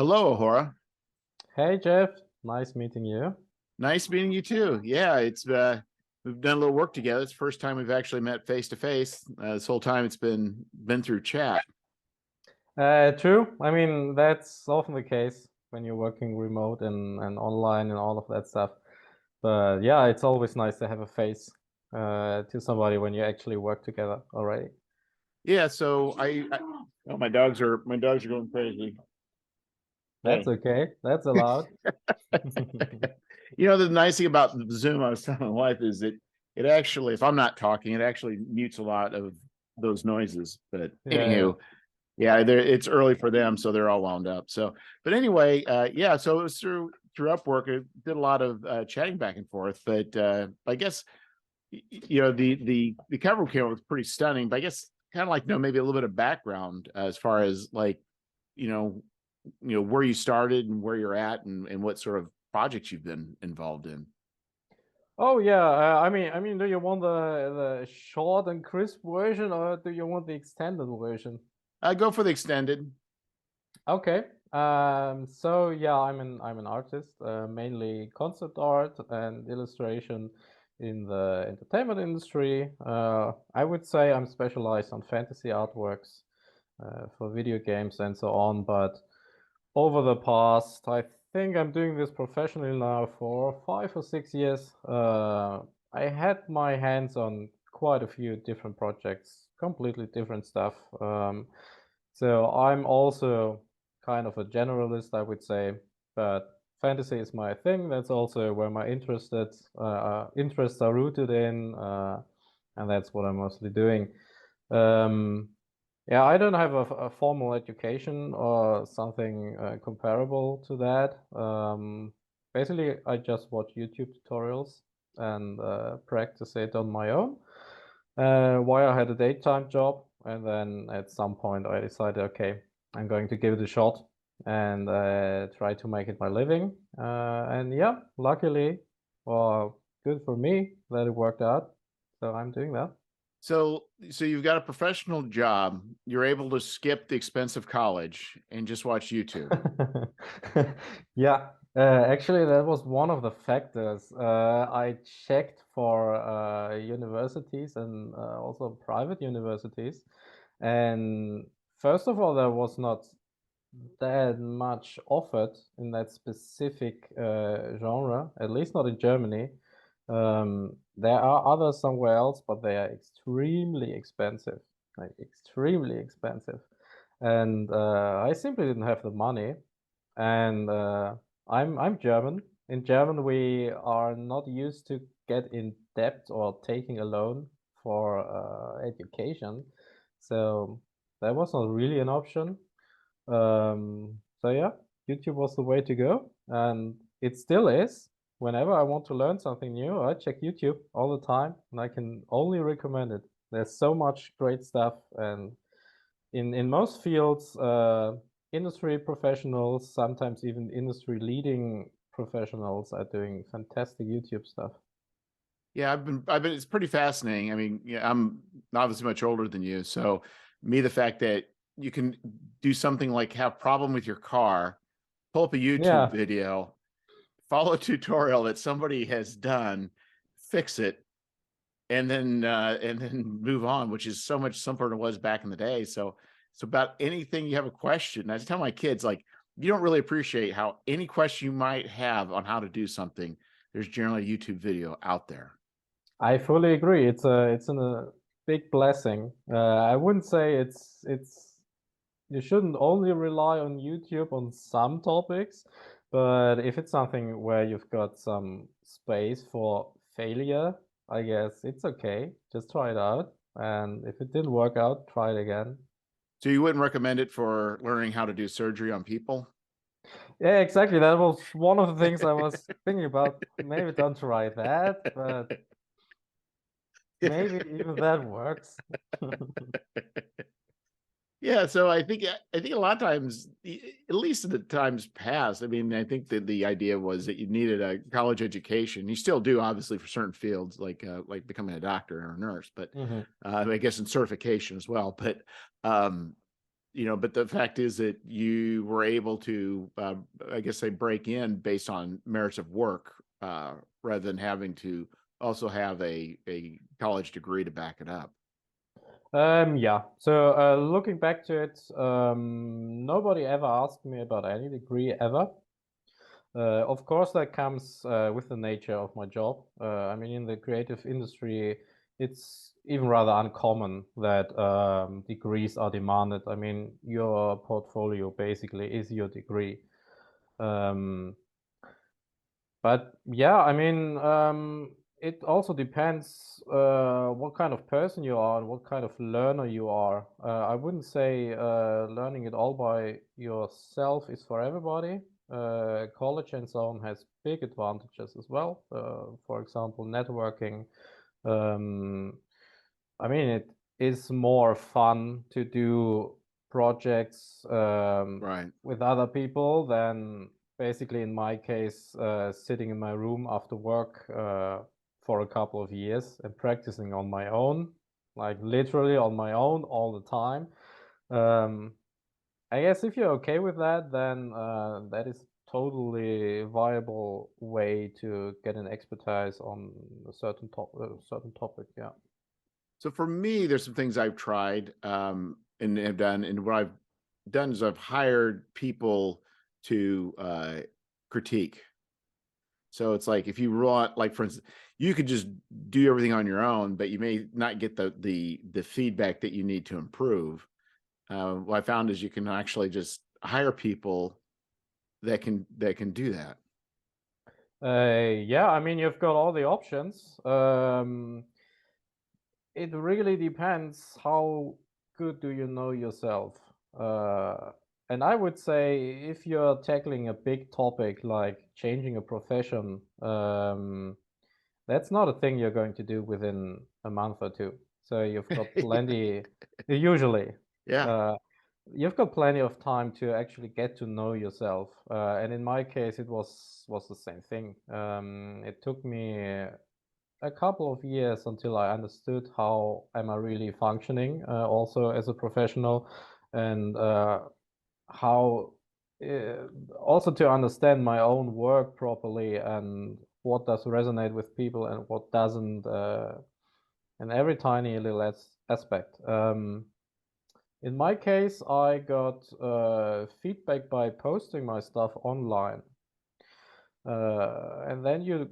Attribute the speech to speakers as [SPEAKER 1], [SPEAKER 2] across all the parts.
[SPEAKER 1] Hello, Ahura.
[SPEAKER 2] Hey Jeff, nice meeting you.
[SPEAKER 1] Nice meeting you too. Yeah, it's we've done a little work together. It's the first time we've actually met face to face. This whole time it's been through chat.
[SPEAKER 2] True. I mean, that's often the case when you're working remote and online and all of that stuff. But yeah, it's always nice to have a face to somebody when you actually work together already.
[SPEAKER 1] Yeah, so oh, my dogs are going crazy.
[SPEAKER 2] That's
[SPEAKER 1] Hey.
[SPEAKER 2] okay. That's allowed.
[SPEAKER 1] The nice thing about the Zoom, I was telling my wife, is that it actually, if I'm not talking, it actually mutes a lot of those noises. But
[SPEAKER 2] Yeah, yeah.
[SPEAKER 1] anywho, yeah, it's early for them, so they're all wound up. So, but anyway, yeah, so it was through Upwork. I did a lot of chatting back and forth, but I guess the cover camera was pretty stunning. But I guess kind of like maybe a little bit of background as far as like you know where you started and where you're at and what sort of projects you've been involved in.
[SPEAKER 2] Oh yeah. I mean, do you want the short and crisp version or do you want the extended version?
[SPEAKER 1] I go for the extended.
[SPEAKER 2] Okay. So yeah, I'm an artist, mainly concept art and illustration in the entertainment industry. I would say I'm specialized on fantasy artworks for video games and so on. But over the past, I think I'm doing this professionally now for 5 or 6 years. I had my hands on quite a few different projects, completely different stuff. So I'm also kind of a generalist, I would say, but fantasy is my thing. That's also where my interests are rooted in, and that's what I'm mostly doing. Um, yeah, I don't have a formal education or something comparable to that. Basically, I just watch YouTube tutorials and practice it on my own. While I had a daytime job, and then at some point I decided, okay, I'm going to give it a shot and try to make it my living. And yeah, luckily, or good for me that it worked out. So I'm doing that.
[SPEAKER 1] So you've got a professional job. You're able to skip the expense of college and just watch YouTube.
[SPEAKER 2] Yeah, actually, that was one of the factors. I checked for universities and also private universities. And first of all, there was not that much offered in that specific genre, at least not in Germany. There are others somewhere else, but they are extremely expensive, like extremely expensive. And I simply didn't have the money. And I'm German. In German, we are not used to get in debt or taking a loan for education. So that was not really an option. So yeah, YouTube was the way to go, and it still is. Whenever I want to learn something new, I check YouTube all the time, and I can only recommend it. There's so much great stuff, and in most fields, industry professionals, sometimes even industry leading professionals, are doing fantastic YouTube stuff.
[SPEAKER 1] Yeah, I've been it's pretty fascinating. I mean, yeah, I'm obviously much older than you. So me, the fact that you can do something like have a problem with your car, pull up a YouTube
[SPEAKER 2] Yeah,
[SPEAKER 1] video, follow a tutorial that somebody has done, fix it, and then move on, which is so much simpler than it was back in the day. So it's about anything you have a question. I just tell my kids, like, you don't really appreciate how any question you might have on how to do something, there's generally a YouTube video out there.
[SPEAKER 2] I fully agree. It's a big blessing. I wouldn't say it's you shouldn't only rely on YouTube on some topics, but if it's something where you've got some space for failure, I guess it's okay. Just try it out. And if it didn't work out, try it again.
[SPEAKER 1] So you wouldn't recommend it for learning how to do surgery on people?
[SPEAKER 2] Yeah, exactly. That was one of the things I was thinking about. Maybe don't try that, but maybe even that works.
[SPEAKER 1] Yeah, so I think a lot of times, at least in the times past, I mean, I think that the idea was that you needed a college education. You still do, obviously, for certain fields, like becoming a doctor or a nurse, but
[SPEAKER 2] Mhm.
[SPEAKER 1] I guess in certification as well. But um, but the fact is that you were able to, I guess, say break in based on merits of work, rather than having to also have a college degree to back it up.
[SPEAKER 2] Yeah. So looking back to it, nobody ever asked me about any degree ever. Of course, that comes with the nature of my job. I mean, in the creative industry, it's even rather uncommon that degrees are demanded. I mean, your portfolio basically is your degree. Um, but yeah, I mean, it also depends what kind of person you are and what kind of learner you are. I wouldn't say learning it all by yourself is for everybody. College and so on has big advantages as well. For example, networking. Um, I mean, it is more fun to do projects
[SPEAKER 1] Right.
[SPEAKER 2] with other people than basically in my case, sitting in my room after work for a couple of years and practicing on my own, like literally on my own all the time. Um, I guess if you're okay with that, then that is totally viable way to get an expertise on a certain topic. Yeah.
[SPEAKER 1] So for me, there's some things I've tried, and have done, and what I've done is I've hired people to critique. So it's like if you want, like for instance, you could just do everything on your own, but you may not get the feedback that you need to improve. What I found is you can actually just hire people that can do that.
[SPEAKER 2] Yeah, I mean, you've got all the options. It really depends how good do you know yourself. And I would say if you're tackling a big topic like changing a profession, that's not a thing you're going to do within a month or two. So you've got plenty, usually,
[SPEAKER 1] Yeah.
[SPEAKER 2] uh, you've got plenty of time to actually get to know yourself. And in my case, it was the same thing. It took me a couple of years until I understood how am I really functioning, also as a professional, and how also to understand my own work properly and what does resonate with people and what doesn't, in every tiny little aspect. In my case, I got feedback by posting my stuff online, and then you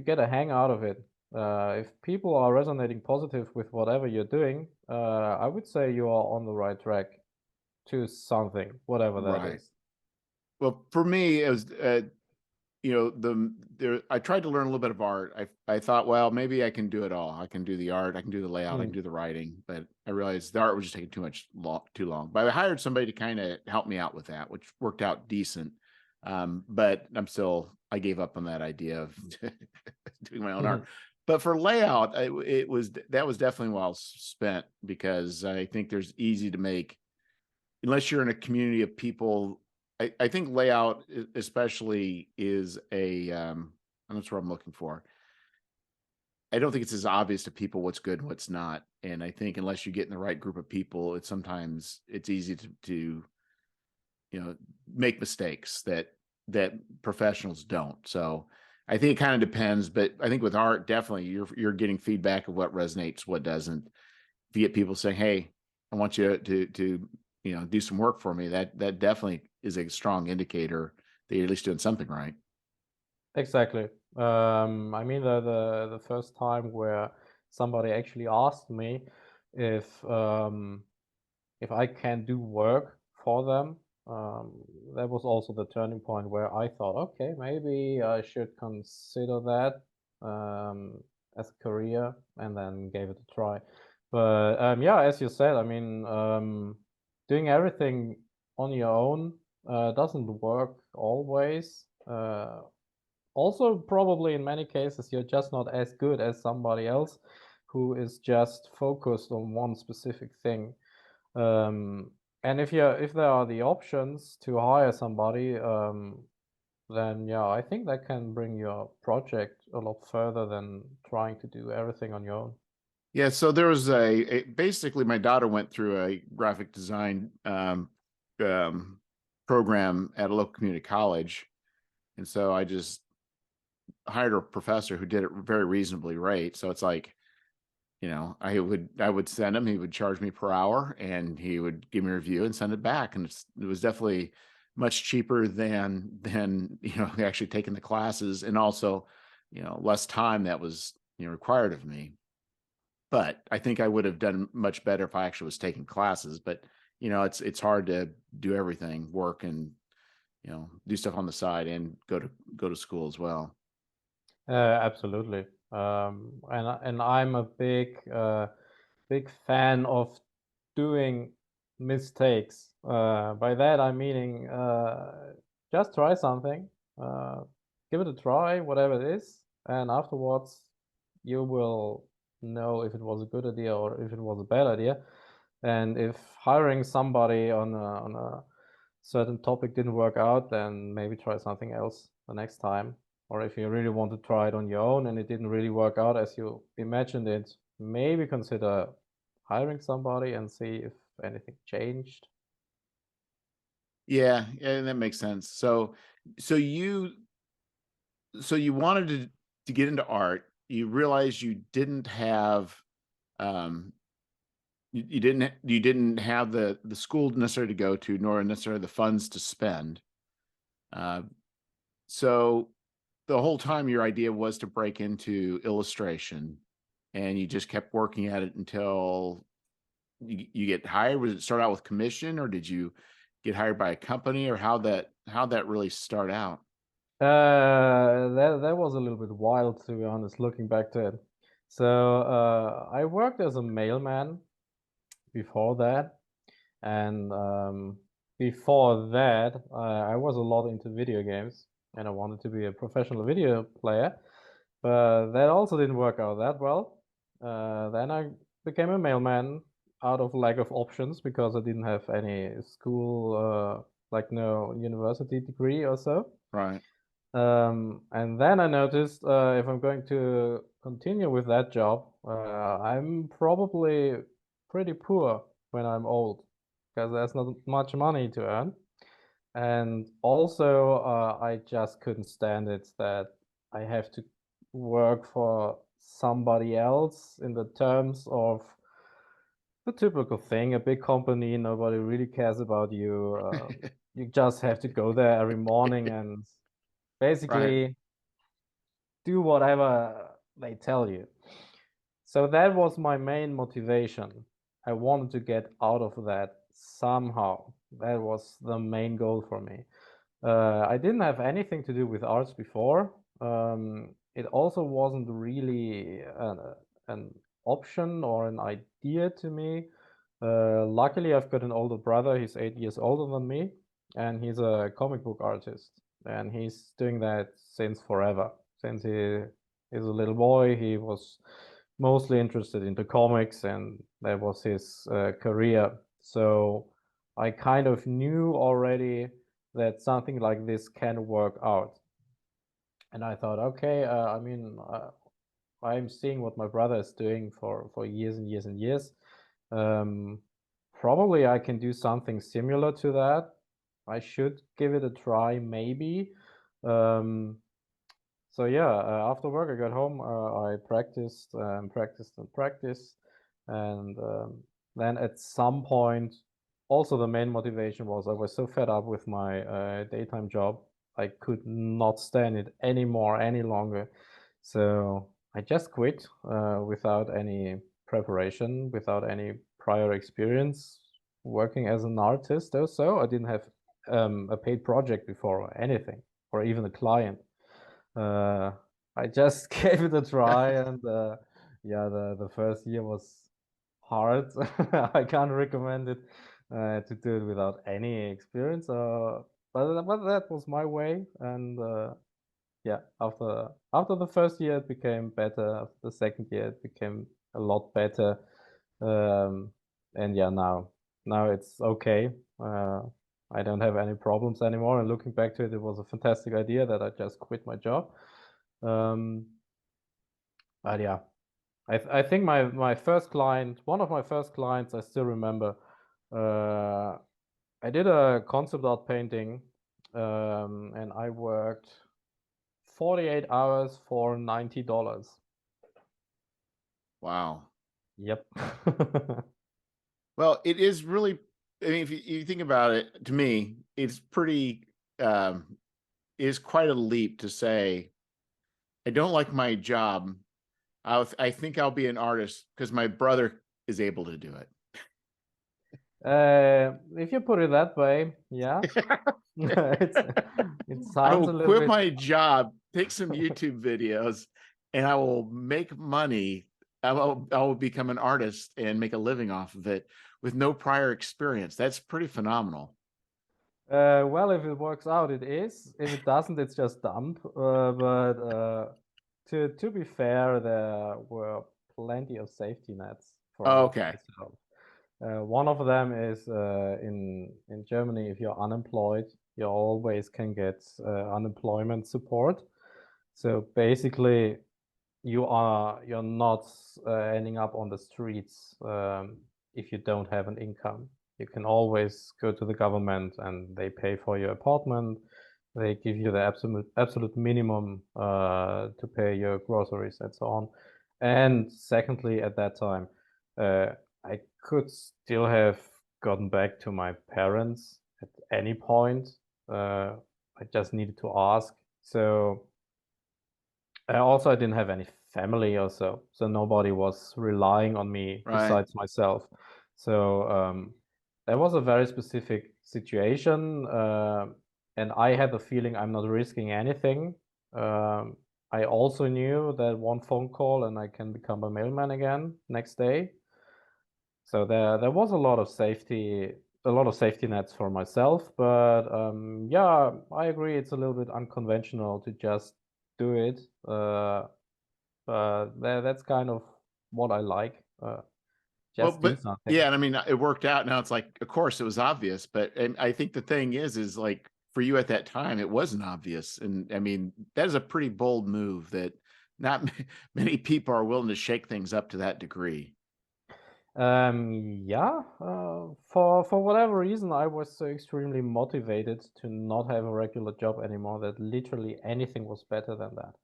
[SPEAKER 2] get a hang out of it. If people are resonating positive with whatever you're doing, I would say you are on the right track to something, whatever that
[SPEAKER 1] Right.
[SPEAKER 2] is.
[SPEAKER 1] Well, for me, it was, I tried to learn a little bit of art. I thought, well, maybe I can do it all. I can do the art, I can do the layout, I can
[SPEAKER 2] Mm.
[SPEAKER 1] do the writing, but I realized the art was just taking too long. But I hired somebody to kind of help me out with that, which worked out decent. But I gave up on that idea of doing my own art. But for layout, that was definitely well spent, because I think there's easy to make, unless you're in a community of people. I think layout especially is and that's what I'm looking for. I don't think it's as obvious to people what's good and what's not. And I think unless you get in the right group of people, it's easy to make mistakes that professionals don't. So I think it kind of depends, but I think with art, definitely you're getting feedback of what resonates, what doesn't. If you get people saying, "Hey, I want you to do some work for me," that definitely is a strong indicator that you're at least doing something right.
[SPEAKER 2] Exactly. I mean, the first time where somebody actually asked me if um, if I can do work for them, that was also the turning point where I thought, okay, maybe I should consider that as a career, and then gave it a try. But yeah, as you said, I mean, doing everything on your own doesn't work always. Also, probably in many cases, you're just not as good as somebody else who is just focused on one specific thing. And if there are the options to hire somebody, then yeah, I think that can bring your project a lot further than trying to do everything on your own.
[SPEAKER 1] Yeah, so there was basically my daughter went through a graphic design um, program at a local community college, and so I just hired a professor who did it very reasonably rate. So it's like, I would send him, he would charge me per hour, and he would give me a review and send it back. And it was definitely much cheaper than actually taking the classes, and also, less time that was required of me. But I think I would have done much better if I actually was taking classes. But it's hard to do everything, work and do stuff on the side and go to school as well.
[SPEAKER 2] Absolutely. And I'm a big fan of doing mistakes. By that I'm meaning just try something, uh, give it a try, whatever it is, and afterwards you will know if it was a good idea or if it was a bad idea. And if hiring somebody on a certain topic didn't work out, then maybe try something else the next time. Or if you really want to try it on your own and it didn't really work out as you imagined it, maybe consider hiring somebody and see if anything changed.
[SPEAKER 1] Yeah, and that makes sense. So you so you wanted to get into art. You realized you didn't have um you didn't have the school necessarily to go to, nor necessarily the funds to spend. Uh, so the whole time your idea was to break into illustration, and you just kept working at it until you get hired. Was it start out with commission, or did you get hired by a company, or how that really start out?
[SPEAKER 2] That was a little bit wild, to be honest, looking back to it. So I worked as a mailman before that, and before that, I was a lot into video games, and I wanted to be a professional video player, but that also didn't work out that well. Then I became a mailman out of lack of options because I didn't have any school, like no university degree or so.
[SPEAKER 1] Right.
[SPEAKER 2] And then I noticed if I'm going to continue with that job, I'm probably pretty poor when I'm old because there's not much money to earn. And also, I just couldn't stand it that I have to work for somebody else in the terms of the typical thing, a big company, nobody really cares about you. You just have to go there every morning and
[SPEAKER 1] Right.
[SPEAKER 2] basically do whatever they tell you. So that was my main motivation. I wanted to get out of that somehow. That was the main goal for me. I didn't have anything to do with arts before. It also wasn't really an option or an idea to me. Luckily, I've got an older brother. He's 8 years older than me, and he's a comic book artist. And he's doing that since forever. Since he is a little boy, he was mostly interested into comics, and that was his career. So I kind of knew already that something like this can work out. And I thought, okay, I'm seeing what my brother is doing for years and years and years. Um, Probably I can do something similar to that. I should give it a try, maybe. Um, so yeah, after work, I got home. I practiced and practiced and practiced, and then at some point, also the main motivation was I was so fed up with my daytime job. I could not stand it anymore, any longer. So I just quit without any preparation, without any prior experience working as an artist. Also, I didn't have a paid project before or anything, or even a client. Uh, I just gave it a try, and yeah, the first year was hard. I can't recommend it to do it without any experience. But that was my way, and yeah, after the first year, it became better. After the second year, it became a lot better. Um, and yeah, now it's okay. Uh, I don't have any problems anymore. And looking back to it, it was a fantastic idea that I just quit my job. Um, but yeah, I think my first client, one of my first clients, I still remember. Uh, I did a concept art painting, and I worked 48 hours for $90.
[SPEAKER 1] Wow.
[SPEAKER 2] Yep.
[SPEAKER 1] Well, it is really, I mean, if you think about it, to me, it's pretty, is quite a leap to say, I don't like my job. I think I'll be an artist because my brother is able to do it.
[SPEAKER 2] If you put it that way, yeah. It's it
[SPEAKER 1] I
[SPEAKER 2] sounds
[SPEAKER 1] will
[SPEAKER 2] a little
[SPEAKER 1] quit
[SPEAKER 2] bit.
[SPEAKER 1] my job, take some YouTube videos, and I will make money. I will become an artist and make a living off of it with no prior experience. That's pretty phenomenal.
[SPEAKER 2] Well, if it works out, it is. If it doesn't, it's just dump. But to be fair, there were plenty of safety nets for
[SPEAKER 1] Okay.
[SPEAKER 2] myself. One of them is in Germany. If you're unemployed, you always can get unemployment support. So basically, you're not ending up on the streets if you don't have an income. You can always go to the government and they pay for your apartment. They give you the absolute minimum to pay your groceries and so on. And secondly, at that time, uh, I could still have gotten back to my parents at any point. I just needed to ask. So also, I didn't have any family or so, so nobody was relying on me
[SPEAKER 1] Right.
[SPEAKER 2] besides myself. So that was a very specific situation, and I had the feeling I'm not risking anything. Um, I also knew that one phone call and I can become a mailman again next day. So there was a lot of safety nets for myself. But yeah, I agree it's a little bit unconventional to just do it. That's kind of what I like.
[SPEAKER 1] Well,
[SPEAKER 2] Just do
[SPEAKER 1] but
[SPEAKER 2] something.
[SPEAKER 1] yeah, and I mean, it worked out. Now it's like, of course, it was obvious, but and I think the thing is like for you at that time, it wasn't obvious, and I mean, that is a pretty bold move that not many people are willing to shake things up to that degree.
[SPEAKER 2] Yeah, for whatever reason, I was so extremely motivated to not have a regular job anymore that literally anything was better than that.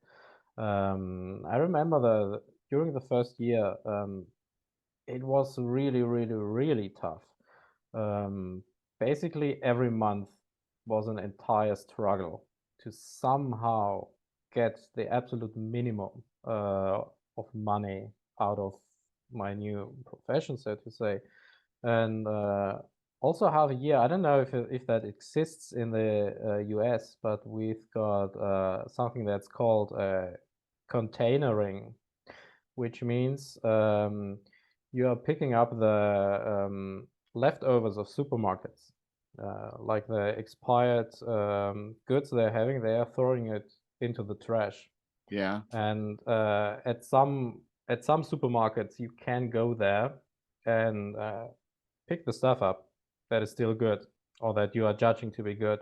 [SPEAKER 2] I remember the during the first year, it was really, really, really tough. Um, Basically, every month was an entire struggle to somehow get the absolute minimum of money out of my new profession, so to say. And also half a year. I don't know if that exists in the US, but we've got something that's called containering, which means you are picking up the leftovers of supermarkets, like the expired goods they're having. They are throwing it into the trash,
[SPEAKER 1] Yeah.
[SPEAKER 2] and at some supermarkets you can go there and pick the stuff up that is still good or that you are judging to be good.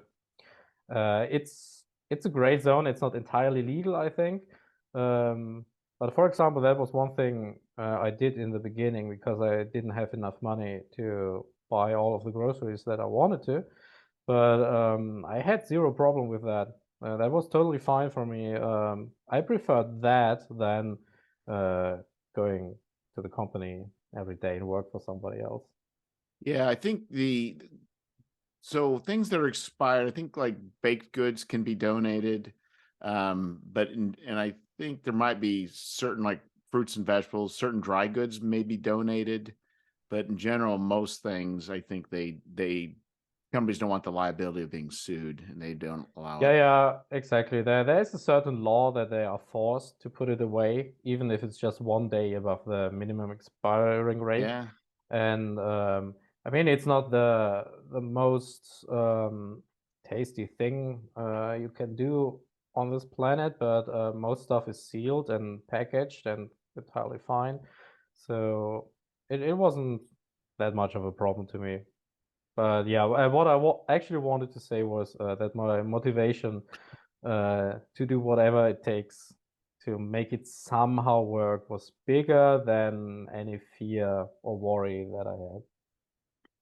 [SPEAKER 2] It's a gray zone. It's not entirely legal, I think. But for example, that was one thing I did in the beginning because I didn't have enough money to buy all of the groceries that I wanted to. But I had zero problem with that. That was totally fine for me. I preferred that than uh, going to the company every day and work for somebody else.
[SPEAKER 1] Yeah, I think so things that are expired, I think like baked goods can be donated. And I think there might be certain like fruits and vegetables, certain dry goods may be donated, but in general, most things I think they companies don't want the liability of being sued and they don't allow
[SPEAKER 2] Yeah,
[SPEAKER 1] it.
[SPEAKER 2] yeah, exactly. There is a certain law that they are forced to put it away, even if it's just one day above the minimum expiring rate.
[SPEAKER 1] Yeah.
[SPEAKER 2] And I mean, it's not the most tasty thing you can do on this planet, but most stuff is sealed and packaged and entirely fine. So it wasn't that much of a problem to me. But yeah, what I actually wanted to say was that my motivation to do whatever it takes to make it somehow work was bigger than any fear or worry that I had.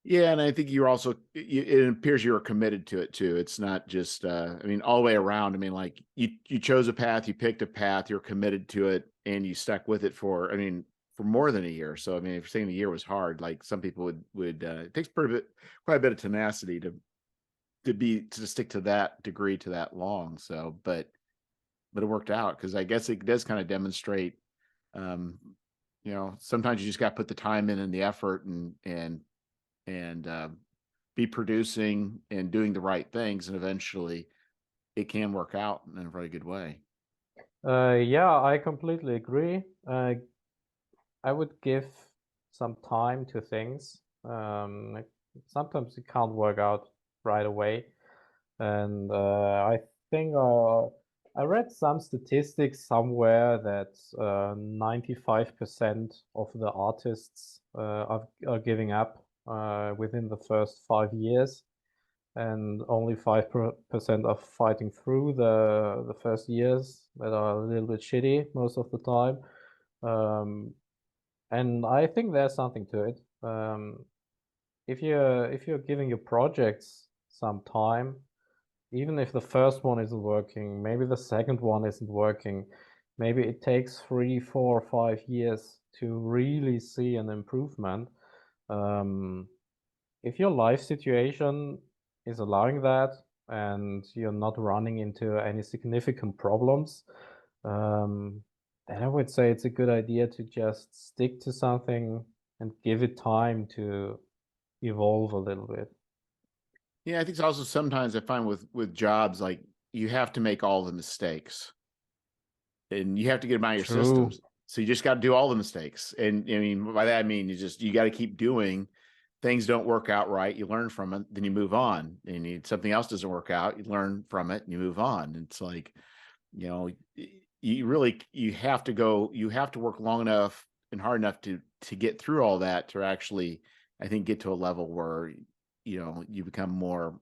[SPEAKER 1] Yeah, and I think you're also it appears you were committed to it too. It's not just I mean all the way around. I mean like you chose a path, you picked a path, you're committed to it and you stuck with it for I mean for more than a year. So I mean if you're saying a year was hard, like some people would it takes quite a bit of tenacity to stick to that degree to that long. So but it worked out because I guess it does kind of demonstrate um sometimes you just got to put the time in and the effort and be producing and doing the right things, and eventually it can work out in a very good way.
[SPEAKER 2] Yeah, I completely agree. I would give some time to things. Like sometimes it can't work out right away, and I think I read some statistics somewhere that 95% of the artists are giving up within the first 5 years, and only 5% are fighting through the first years that are a little bit shitty most of the time. Um, and I think there's something to it. If you're giving your projects some time, even if the first one isn't working, maybe the second one isn't working, maybe it takes 3, 4, 5 years to really see an improvement. Um, if your life situation is allowing that and you're not running into any significant problems, um, then I would say it's a good idea to just stick to something and give it time to evolve a little bit.
[SPEAKER 1] Yeah, I think it's also sometimes I find with jobs like you have to make all the mistakes and you have to get them out of your
[SPEAKER 2] True.
[SPEAKER 1] systems. So you just got to do all the mistakes. And I mean, by that I mean you got to keep doing. Things don't work out right, you learn from it, then you move on. And something else doesn't work out, you learn from it, and you move on. It's like you know you really you have to work long enough and hard enough to get through all that to actually I think get to a level where you become more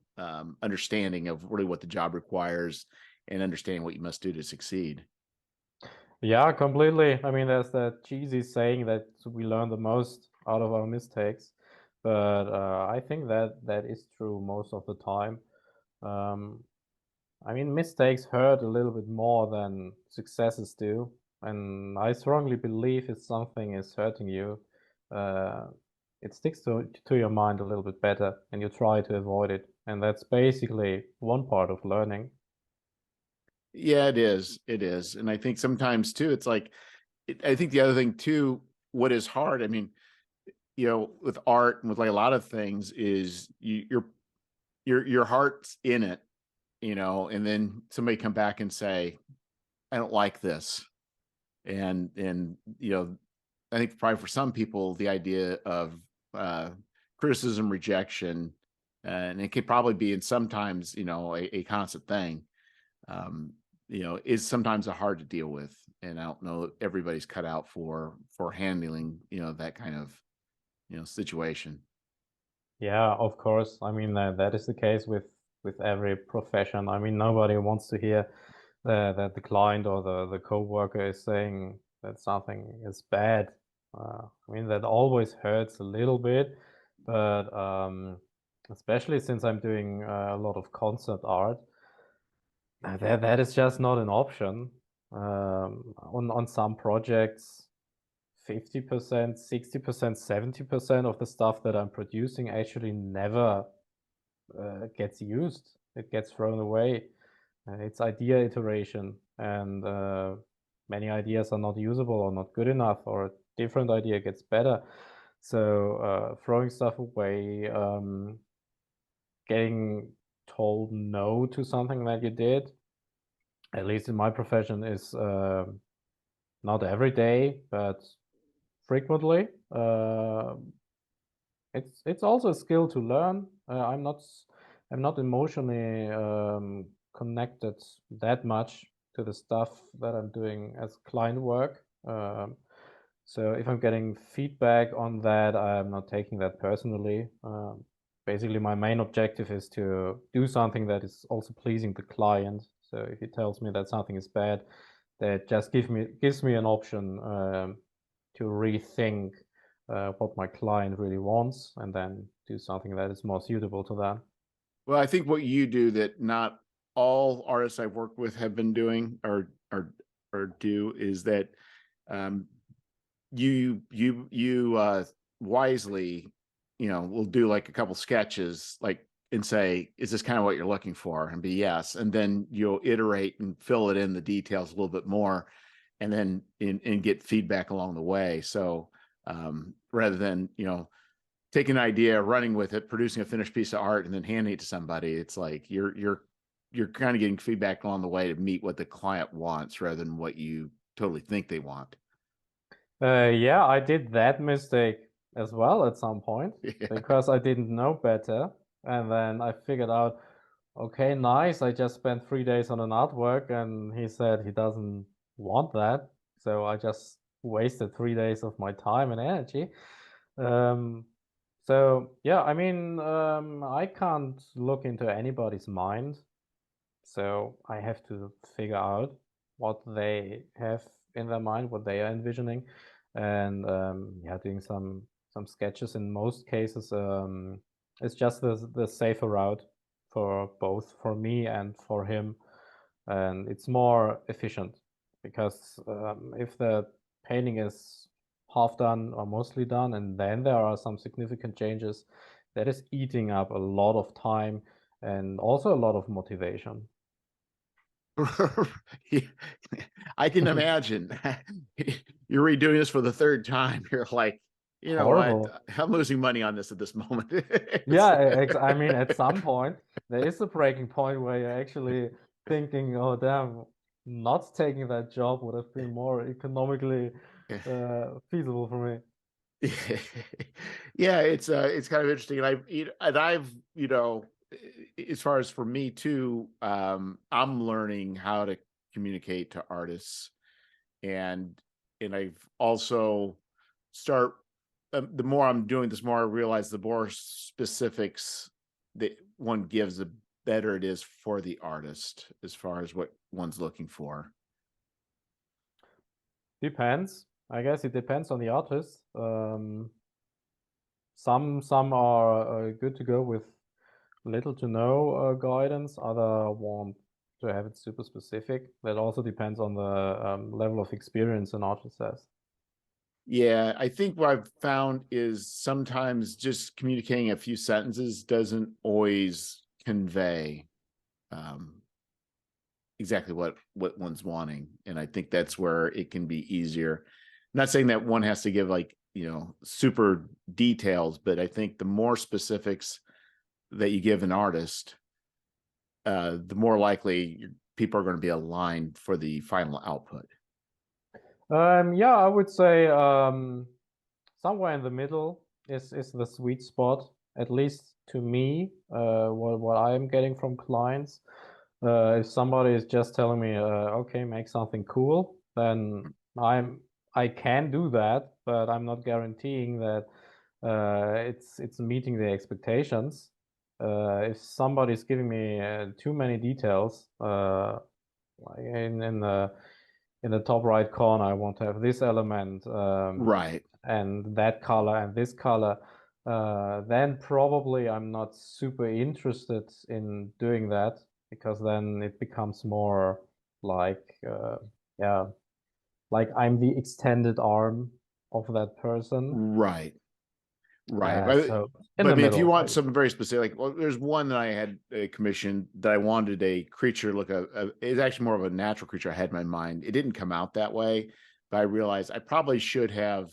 [SPEAKER 1] understanding of really what the job requires and understanding what you must do to succeed.
[SPEAKER 2] Yeah, completely. I mean, there's that cheesy saying that we learn the most out of our mistakes, but I think that that is true most of the time. Um, I mean, mistakes hurt a little bit more than successes do, and I strongly believe if something is hurting you, uh, it sticks to your mind a little bit better, and you try to avoid it. And that's basically one part of learning.
[SPEAKER 1] Yeah, it is, and I think sometimes too it's like I think the other thing too, what is hard, I mean, with art and with like a lot of things is your heart's in it, and then somebody come back and say, I don't like this. And I think probably for some people, the idea of uh, criticism, rejection, and it could probably be, and sometimes, a constant thing, um, is sometimes a hard to deal with. And I don't know that everybody's cut out for handling, that kind of, situation.
[SPEAKER 2] Yeah, of course. I mean, that is the case with every profession. I mean, nobody wants to hear that the client or the coworker is saying that something is bad. I mean, that always hurts a little bit, but especially since I'm doing a lot of concept art, that is just not an option. On some projects, 50%, 60%, 70% of the stuff that I'm producing actually never gets used. It gets thrown away. It's idea iteration, and many ideas are not usable or not good enough, or a different idea gets better. So throwing stuff away, getting told no to something that you did, at least in my profession, is not every day, but frequently. It's also a skill to learn. I'm not emotionally connected that much to the stuff that I'm doing as client work. So if I'm getting feedback on that, I'm not taking that personally. Basically, my main objective is to do something that is also pleasing the client. So if he tells me that something is bad, that just gives me an option to rethink what my client really wants, and then do something that is more suitable to that.
[SPEAKER 1] Well, I think what you do that not all artists I've worked with have been doing or do is that um, you wisely, will do like a couple sketches, like, and say, is this kind of what you're looking for? And be yes, and then you'll iterate and fill it in the details a little bit more, and then and get feedback along the way. So rather than taking an idea, running with it, producing a finished piece of art, and then handing it to somebody, it's like you're kind of getting feedback along the way to meet what the client wants rather than what you totally think they want.
[SPEAKER 2] Yeah, I did that mistake as well at some point
[SPEAKER 1] Yeah.
[SPEAKER 2] because I didn't know better. And then I figured out, okay, nice. I just spent 3 days on an artwork and he said he doesn't want that. So I just wasted 3 days of my time and energy. Um, so yeah, I mean, I can't look into anybody's mind. So I have to figure out what they have in their mind, what they are envisioning, and yeah, doing some sketches in most cases is just the safer route for both for me and for him, and it's more efficient because if the painting is half done or mostly done, and then there are some significant changes, that is eating up a lot of time and also a lot of motivation.
[SPEAKER 1] I can imagine. You're redoing this for the third time. You're like, you know what?
[SPEAKER 2] Horrible.
[SPEAKER 1] I'm losing money on this at this moment.
[SPEAKER 2] Yeah, I mean, at some point, there is a breaking point where you're actually thinking, oh, damn, not taking that job would have been more economically feasible for me.
[SPEAKER 1] Yeah, it's kind of interesting. And I've, as far as for me too, I'm learning how to communicate to artists, and I've also start the more I'm doing this, more I realize the more specifics that one gives, the better it is for the artist as far as what one's looking for.
[SPEAKER 2] Depends. I guess it depends on the artist. Some are good to go with little to no guidance. Other want to have it super specific. That also depends on the level of experience an artist has.
[SPEAKER 1] Yeah, I think what I've found is sometimes just communicating a few sentences doesn't always convey um, exactly what one's wanting, and I think that's where it can be easier. I'm not saying that one has to give like super details, but I think the more specifics that you give an artist, the more likely people are going to be aligned for the final output.
[SPEAKER 2] Yeah, I would say somewhere in the middle is the sweet spot, at least to me. What I'm getting from clients, if somebody is just telling me, okay, make something cool, then I can do that, but I'm not guaranteeing that it's meeting the expectations. If somebody's giving me too many details, like in the top right corner, I want to have this element
[SPEAKER 1] Right.
[SPEAKER 2] and that color and this color. Then probably I'm not super interested in doing that because then it becomes more like, yeah, like I'm the extended arm of that person.
[SPEAKER 1] Right. Right. But
[SPEAKER 2] So in
[SPEAKER 1] but I
[SPEAKER 2] the
[SPEAKER 1] mean, if you
[SPEAKER 2] middle, I
[SPEAKER 1] want
[SPEAKER 2] would.
[SPEAKER 1] something very specific, well, there's one that I had a commission that I wanted a creature look it's actually more of a natural creature I had in my mind. It didn't come out that way, but I realized I probably should have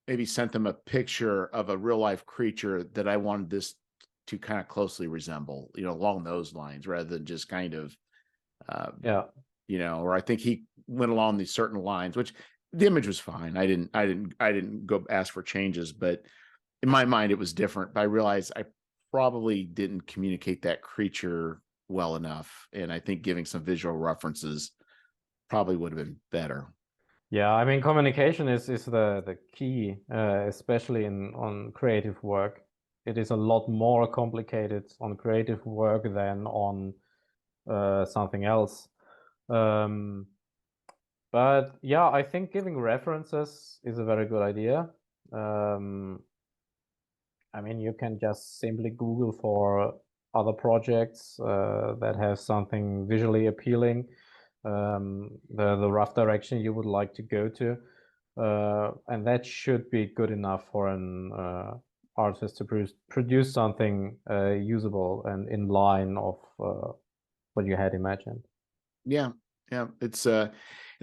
[SPEAKER 1] maybe sent them a picture of a real life creature that I wanted this to kind of closely resemble, along those lines, rather than just kind of, uh,
[SPEAKER 2] Yeah.
[SPEAKER 1] or I think he went along these certain lines, which the image was fine. I didn't go ask for changes, but in my mind it was different. But I realized I probably didn't communicate that creature well enough, and I think giving some visual references probably would have been better.
[SPEAKER 2] Yeah, I mean, communication is the key, especially in on creative work. It is a lot more complicated on creative work than on something else. Um, But yeah, I think giving references is a very good idea. I mean, you can just simply Google for other projects that have something visually appealing, the rough direction you would like to go to, and that should be good enough for an artist to produce something usable and in line of what you had imagined.
[SPEAKER 1] Yeah, yeah, it's and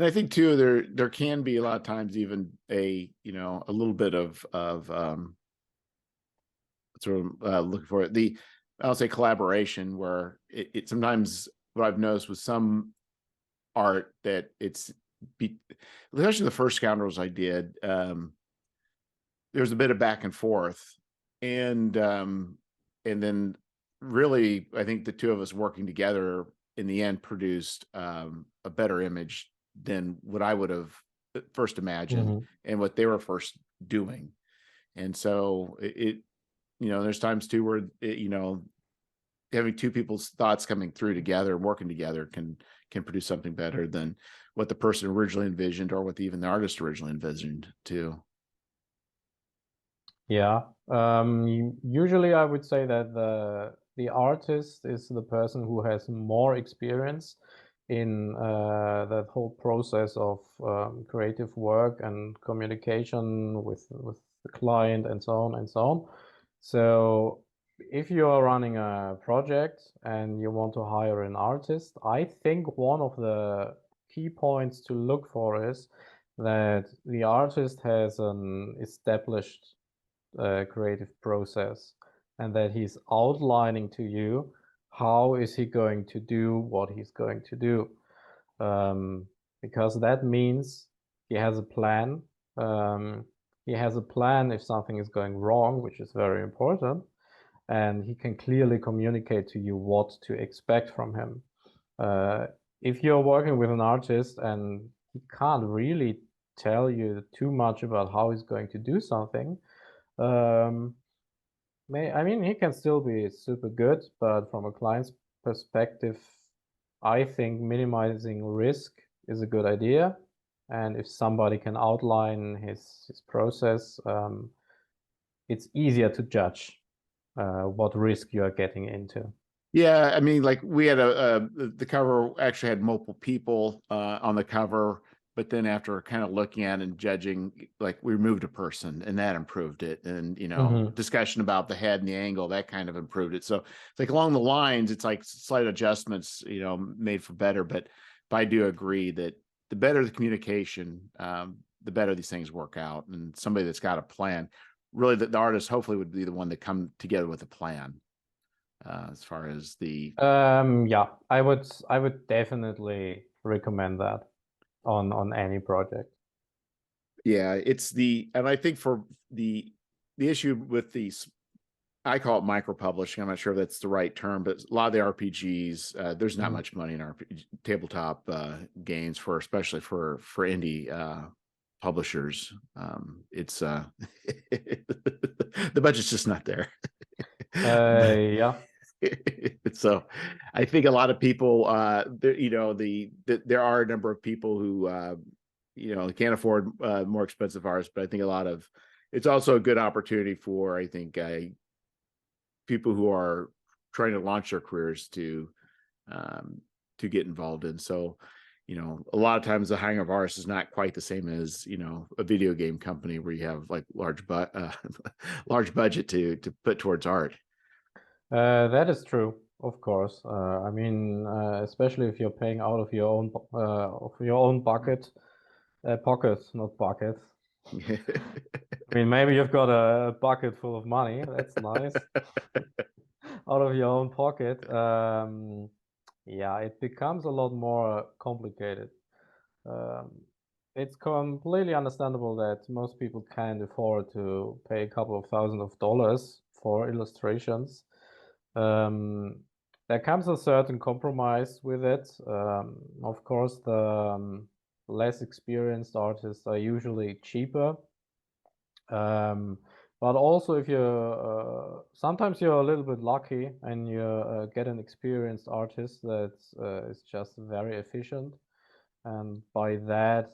[SPEAKER 1] I think too there can be a lot of times even a a little bit of sort of looking for it. I'll say collaboration where it sometimes what I've noticed with some art that especially the first Scoundrels I did, there's a bit of back and forth, and then really I think the two of us working together in the end produced a better image than what I would have first imagined
[SPEAKER 2] Mm-hmm.
[SPEAKER 1] and what they were first doing. And so there's times too where having two people's thoughts coming through together and working together can produce something better than what the person originally envisioned or what even the artist originally envisioned too.
[SPEAKER 2] Yeah. Usually I would say that the artist is the person who has more experience in that whole process of creative work and communication with the client and so on and so on. So if you are running a project and you want to hire an artist, I think one of the key points to look for is that the artist has an established creative process and that he's outlining to you how is he going to do what he's going to do, because that means he has a plan. um, he has a plan if something is going wrong, which is very important, and he can clearly communicate to you what to expect from him. uh, if you're working with an artist and he can't really tell you too much about how he's going to do something, um, I mean, he can still be super good, but from a client's perspective, I think minimizing risk is a good idea. And if somebody can outline his process, it's easier to judge what risk you are getting into.
[SPEAKER 1] Yeah, I mean, like we had the cover actually had multiple people on the cover, but then after kind of looking at and judging, like we removed a person and that improved it. And
[SPEAKER 2] Mm-hmm.
[SPEAKER 1] discussion about the head and the angle, that kind of improved it. So it's like along the lines, it's like slight adjustments, made for better. But I do agree that the better the communication, the better these things work out. And somebody that's got a plan, really the artist hopefully would be the one that come together with a plan. As far as
[SPEAKER 2] Yeah, I would definitely recommend that on any project.
[SPEAKER 1] yeah, and I think for the issue with these, I call it micro publishing. I'm not sure if that's the right term, but a lot of the RPGs, there's not
[SPEAKER 2] Mhm.
[SPEAKER 1] much money in RPG, tabletop games especially for indie publishers. It's the budget's just not there. But
[SPEAKER 2] Yeah.
[SPEAKER 1] so I think a lot of people there are a number of people who can't afford more expensive arts, but I think it's also a good opportunity for I think people who are trying to launch their careers um to get involved in. So a lot of times the hiring of artists is not quite the same as a video game company where you have like large budget to put towards art.
[SPEAKER 2] That is true, of course. I mean, especially if you're paying out of your own pocket, not bucket. I mean, maybe you've got a bucket full of money. That's nice. Out of your own pocket. Yeah, it becomes a lot more complicated. Um, it's completely understandable that most people can't afford to pay a couple of thousand of dollars for illustrations. Um, there comes a certain compromise with it. Of course, the less experienced artists are usually cheaper. Um, but also, if you sometimes you're a little bit lucky and you get an experienced artist that is just very efficient and by that,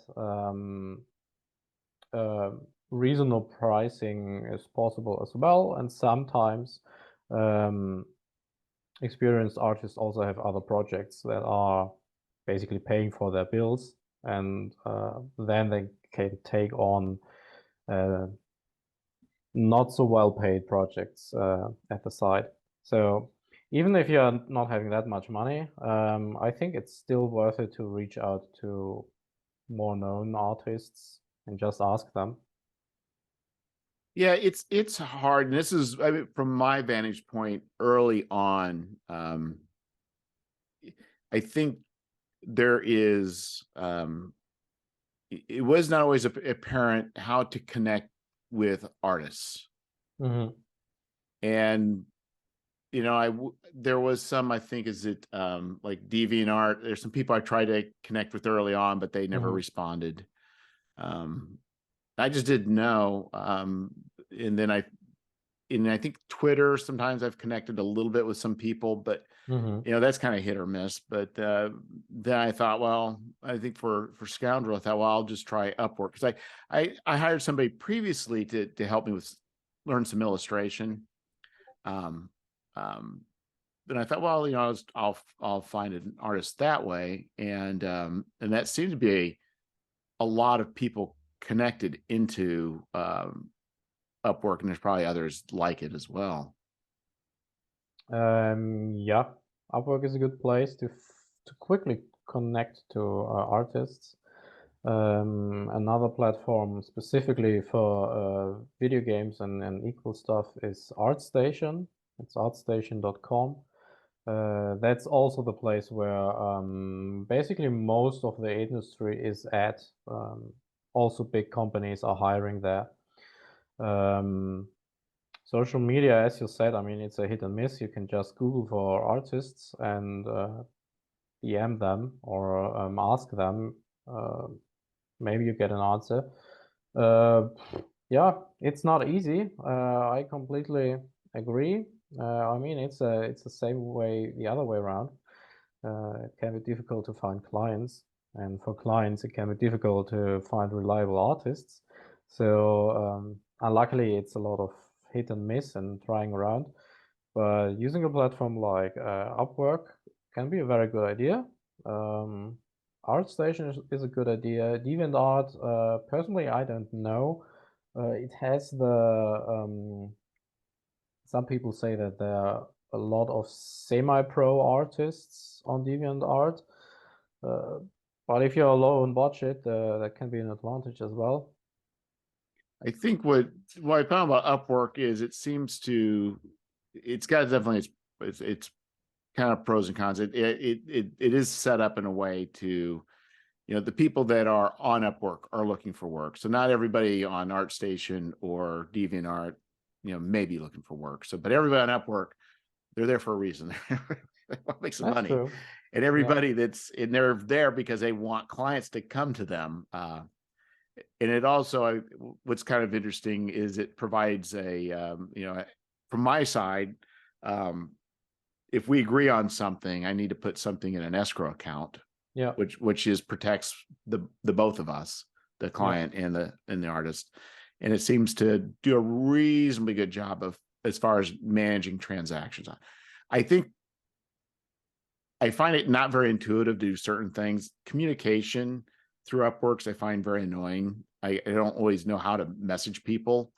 [SPEAKER 2] uh, reasonable pricing is possible as well. And sometimes um, experienced artists also have other projects that are basically paying for their bills, and then they can take on not so well paid projects at the side. So even if you're not having that much money, I think it's still worth it to reach out to more known artists and just ask them.
[SPEAKER 1] Yeah, it's hard. And this is, I mean, from my vantage point early on. I think there is, it was not always apparent how to connect with artists.
[SPEAKER 2] Mm-hmm.
[SPEAKER 1] And there was some, I think, is it like DeviantArt. There's some people I tried to connect with early on, but they never
[SPEAKER 2] Mm-hmm.
[SPEAKER 1] responded. I just didn't know. And then I think Twitter, sometimes I've connected a little bit with some people, but
[SPEAKER 2] Mm-hmm.
[SPEAKER 1] that's kind of hit or miss. But then I thought, well, I think for Scoundrel, I thought, well, I'll just try Upwork, because I hired somebody previously to help me with learn some illustration. Um, then I thought, well, I'll find an artist that way, and that seemed to be a lot of people connected into Upwork, and there's probably others like it as well.
[SPEAKER 2] Yeah, Upwork is a good place to quickly connect to artists. Another platform specifically for video games and equal stuff is ArtStation. It's artstation.com. That's also the place where basically most of the industry is at. Also, big companies are hiring there. Social media, as you said, I mean, it's a hit and miss. You can just Google for artists and DM them or ask them. Maybe you get an answer. Uh, yeah, it's not easy. I completely agree. I mean, it's the same way the other way around. It can be difficult to find clients, and for clients, it can be difficult to find reliable artists. So unluckily, it's a lot of hit and miss and trying around. But using a platform like Upwork can be a very good idea. ArtStation is a good idea. DeviantArt, personally, I don't know. It has some people say that there are a lot of semi-pro artists on DeviantArt. But if you're low on budget, that can be an advantage as well.
[SPEAKER 1] I think what I found about Upwork is it's got definitely it's kind of pros and cons. It is set up in a way to, the people that are on Upwork are looking for work. So not everybody on ArtStation or DeviantArt, may be looking for work. So, but everybody on Upwork, they're there for a reason. They want to make some
[SPEAKER 2] That's
[SPEAKER 1] money.
[SPEAKER 2] true.
[SPEAKER 1] And everybody they're there because they want clients to come to them. And it also, what's kind of interesting is it provides from my side, if we agree on something, I need to put something in an escrow account,
[SPEAKER 2] Yeah.
[SPEAKER 1] which protects the both of us, the client and the artist. And it seems to do a reasonably good job of, as far as managing transactions. I think I find it not very intuitive to do certain things. Communication through Upworks, I find very annoying. I don't always know how to message people,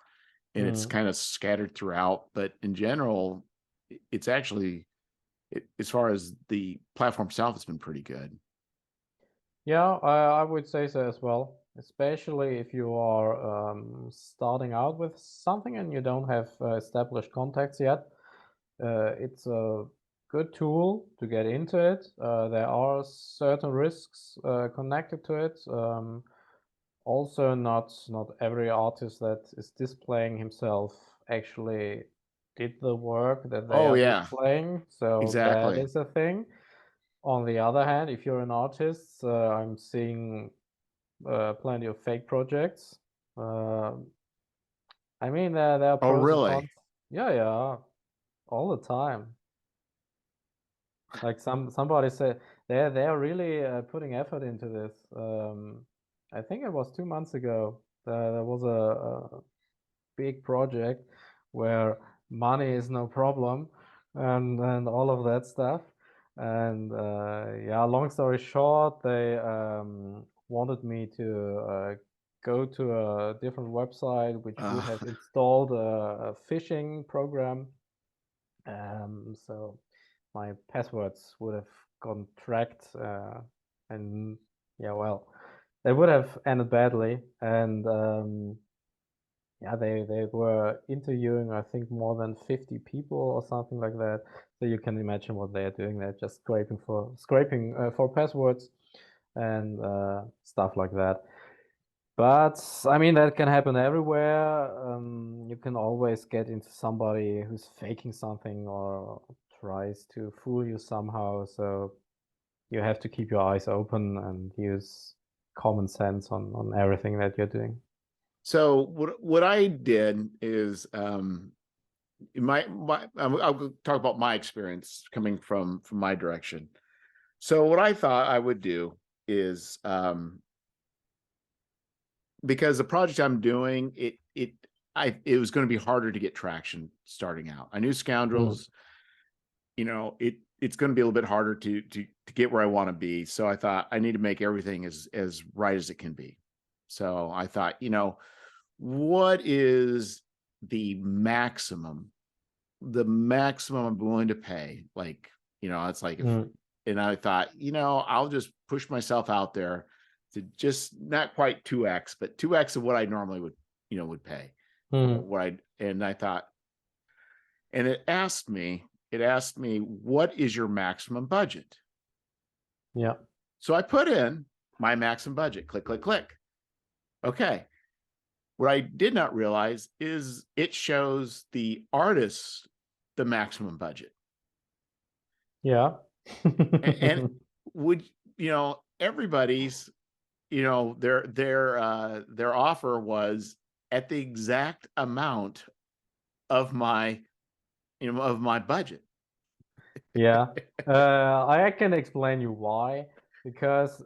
[SPEAKER 1] and it's kind of scattered throughout. But in general, it's actually, as far as the platform itself, it's been pretty good.
[SPEAKER 2] Yeah, I would say so as well, especially if you are starting out with something and you don't have established contacts yet. It's a good tool to get into it. There are certain risks connected to it. Also, not every artist that is displaying himself actually did the work that they
[SPEAKER 1] Oh
[SPEAKER 2] are
[SPEAKER 1] yeah,
[SPEAKER 2] displaying, so that
[SPEAKER 1] exactly.
[SPEAKER 2] is a thing. On the other hand, if you're an artist, I'm seeing plenty of fake projects. I mean, there are
[SPEAKER 1] Oh
[SPEAKER 2] pros and
[SPEAKER 1] really?
[SPEAKER 2] cons. Yeah, all the time. Like somebody said, they're really putting effort into this. I think it was 2 months ago. There was a big project where money is no problem and all of that stuff. And yeah, long story short, they wanted me to go to a different website which would
[SPEAKER 1] Uh,
[SPEAKER 2] have installed a phishing program. So my passwords would have gone tracked, and yeah, well, they would have ended badly. And yeah, they were interviewing, I think, more than 50 people or something like that. So you can imagine what they are doing. They're just scraping for passwords and stuff like that. But I mean, that can happen everywhere. You can always get into somebody who's faking something or tries to fool you somehow. So you have to keep your eyes open and use common sense on everything that you're doing.
[SPEAKER 1] so what I did is I'll talk about my experience coming from my direction. So what I thought I would do is because the project I'm doing, it was going to be harder to get traction starting out. I knew
[SPEAKER 2] Mm.
[SPEAKER 1] Scoundrels, it's going to be a little bit harder to get where I want to be. So I thought I need to make everything as right as it can be. So I thought, what is the maximum I'm willing to pay? Like, it's like if,
[SPEAKER 2] Mm.
[SPEAKER 1] and I thought, I'll just push myself out there to just not quite 2x, but 2x of what I normally would pay for
[SPEAKER 2] Mm.
[SPEAKER 1] what and I thought, and it asked me, what is your maximum budget?
[SPEAKER 2] Yeah.
[SPEAKER 1] So I put in my maximum budget, click, click, click. Okay. What I did not realize is it shows the artist the maximum budget.
[SPEAKER 2] Yeah.
[SPEAKER 1] And would, everybody's, their offer was at the exact amount of my budget.
[SPEAKER 2] Yeah. I can explain you why. Because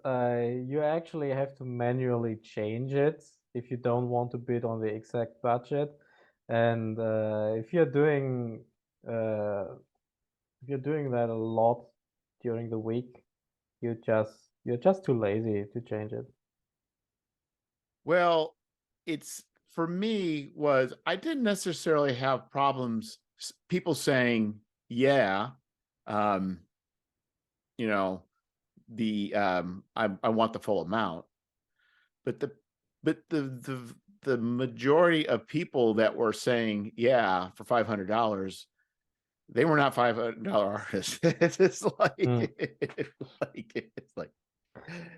[SPEAKER 2] you actually have to manually change it if you don't want to bid on the exact budget. And uh, if you're doing that a lot during the week, you're just too lazy to change it.
[SPEAKER 1] Well, it's for me was I didn't necessarily have problems people saying, yeah, um, you know, I want the full amount, but the majority of people that were saying yeah for $500, they were not $500 artists. It's just
[SPEAKER 2] Mm.
[SPEAKER 1] it's like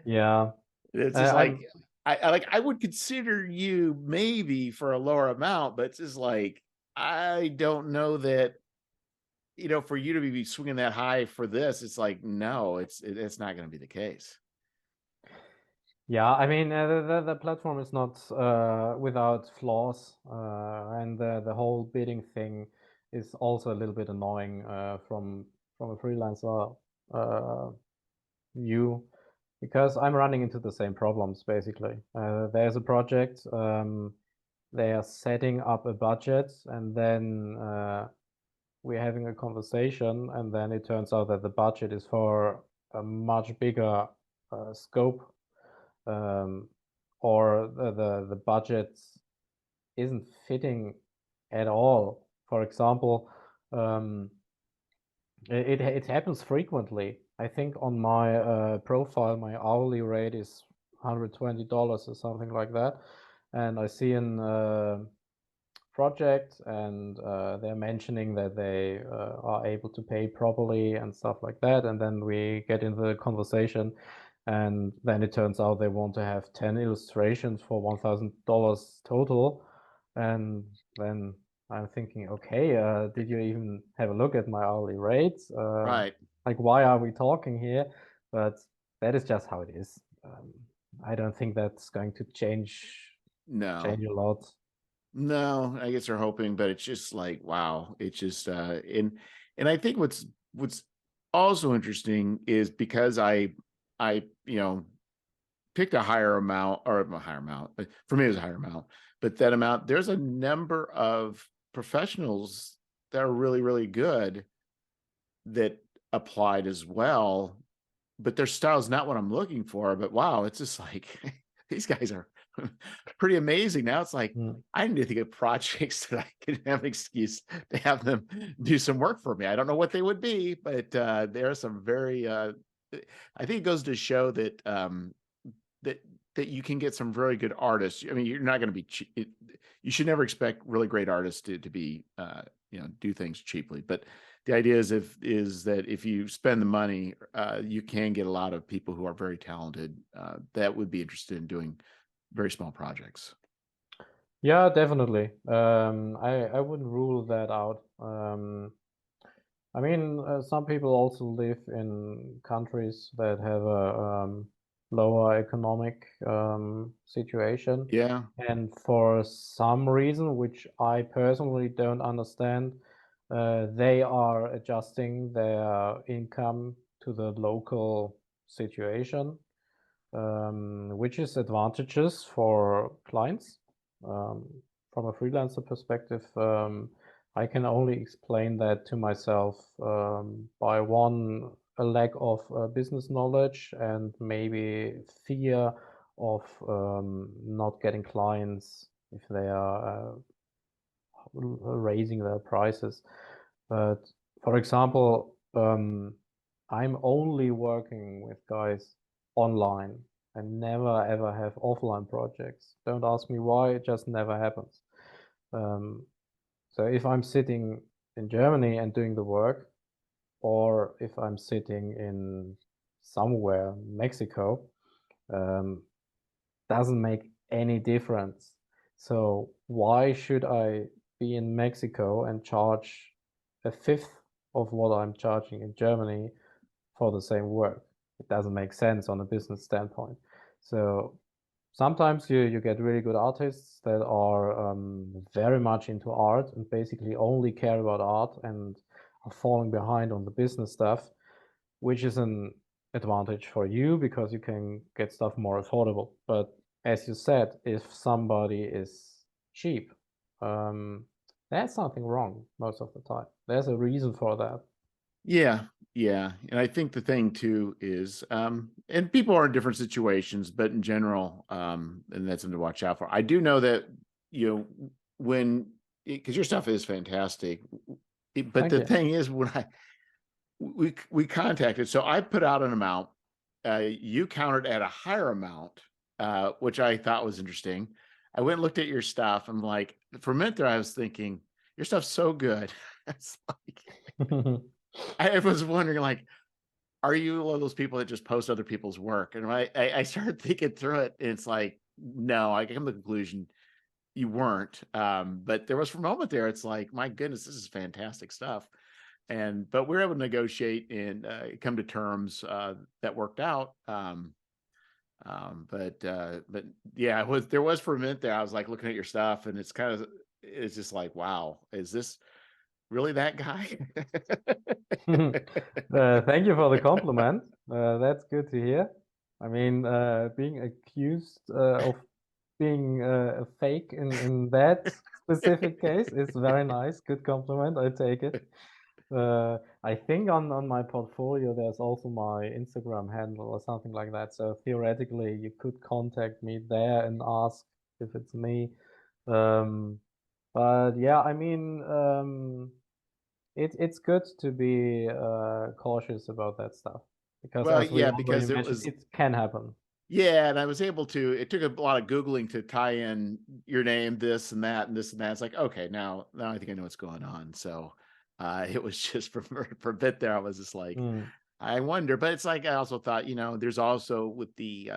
[SPEAKER 2] Yeah.
[SPEAKER 1] it's just like
[SPEAKER 2] I'm
[SPEAKER 1] I would consider you maybe for a lower amount, but it's just like I don't know that for you to be swinging that high for this. It's like no, it's not going to be the case.
[SPEAKER 2] Yeah, I mean, the platform is not without flaws, and the whole bidding thing is also a little bit annoying from a freelancer view, because I'm running into the same problems basically. There's a project, they are setting up a budget, and then we're having a conversation, and then it turns out that the budget is for a much bigger scope, um, or the budget isn't fitting at all. For example, um, it happens frequently. I think on my profile, my hourly rate is $120 or something like that, and I see an project, and they're mentioning that they are able to pay properly and stuff like that. And then we get into the conversation, and then it turns out they want to have 10 illustrations for $1,000 total. And then I'm thinking, okay, did you even have a look at my hourly rates?
[SPEAKER 1] Right.
[SPEAKER 2] Like, why are we talking here? But that is just how it is. I don't think that's going to
[SPEAKER 1] No.
[SPEAKER 2] change a lot.
[SPEAKER 1] No, I guess they're hoping, but it's just like wow. It's just and I think what's also interesting is because I picked a higher amount, or a higher amount. For me, it was a higher amount, but that amount, there's a number of professionals that are really, really good that applied as well, but their style is not what I'm looking for. But wow, it's just like these guys are pretty amazing. Now it's like
[SPEAKER 2] Mm.
[SPEAKER 1] I need to think of projects that I can have an excuse to have them do some work for me. I don't know what they would be, but there are some very I think it goes to show that that you can get some very good artists. I mean, you're not going to be you should never expect really great artists to be do things cheaply. But the idea is that if you spend the money, you can get a lot of people who are very talented that would be interested in doing very small projects.
[SPEAKER 2] Yeah, definitely. I wouldn't rule that out. I mean, some people also live in countries that have a lower economic situation,
[SPEAKER 1] Yeah.
[SPEAKER 2] and for some reason, which I personally don't understand, they are adjusting their income to the local situation, which is advantageous for clients. Um, from a freelancer perspective, I can only explain that to myself by one, a lack of business knowledge and maybe fear of not getting clients if they are raising their prices. But for example, I'm only working with guys online and never ever have offline projects. Don't ask me why, it just never happens. Um, so if I'm sitting in Germany and doing the work, or if I'm sitting in somewhere, Mexico, um, doesn't make any difference. So why should I be in Mexico and charge a fifth of what I'm charging in Germany for the same work? It doesn't make sense on a business standpoint. So sometimes you get really good artists that are very much into art and basically only care about art and are falling behind on the business stuff, which is an advantage for you because you can get stuff more affordable. But as you said, if somebody is cheap, um, there's something wrong most of the time. There's a reason for that.
[SPEAKER 1] Yeah, yeah, and I think the thing too is, and people are in different situations, but in general, and that's something to watch out for. I do know that you know when because your stuff is fantastic, but
[SPEAKER 2] Thank
[SPEAKER 1] the
[SPEAKER 2] you.
[SPEAKER 1] thing is when we contacted, so I put out an amount, you countered at a higher amount, which I thought was interesting. I went and looked at your stuff. I'm like, for a minute there, I was thinking your stuff's so good. It's like I was wondering, like, are you one of those people that just post other people's work? And I started thinking through it, and it's like, no, I came to the conclusion you weren't. But there was for a moment there, it's like, my goodness, this is fantastic stuff. And but we were able to negotiate and come to terms that worked out. But yeah, there was for a minute there, I was like looking at your stuff, and it's just like, wow, is this really that guy?
[SPEAKER 2] Thank you for the compliment. That's good to hear. I mean, being accused of being a fake in that specific case is very nice. Good compliment. I take it. I think on my portfolio there's also my Instagram handle or something like that. So theoretically, you could contact me there and ask if it's me. Um, but yeah, I mean, it's good to be cautious about that stuff because,
[SPEAKER 1] Well,
[SPEAKER 2] as we
[SPEAKER 1] yeah,
[SPEAKER 2] already
[SPEAKER 1] because it
[SPEAKER 2] mentioned,
[SPEAKER 1] was
[SPEAKER 2] it can happen.
[SPEAKER 1] yeah, and I was able to. It took a lot of googling to tie in your name, this and that, and this and that. It's like, okay, now I think I know what's going on. So it was just for a bit there, I was just like,
[SPEAKER 2] Mm.
[SPEAKER 1] I wonder. But it's like I also thought, there's also with the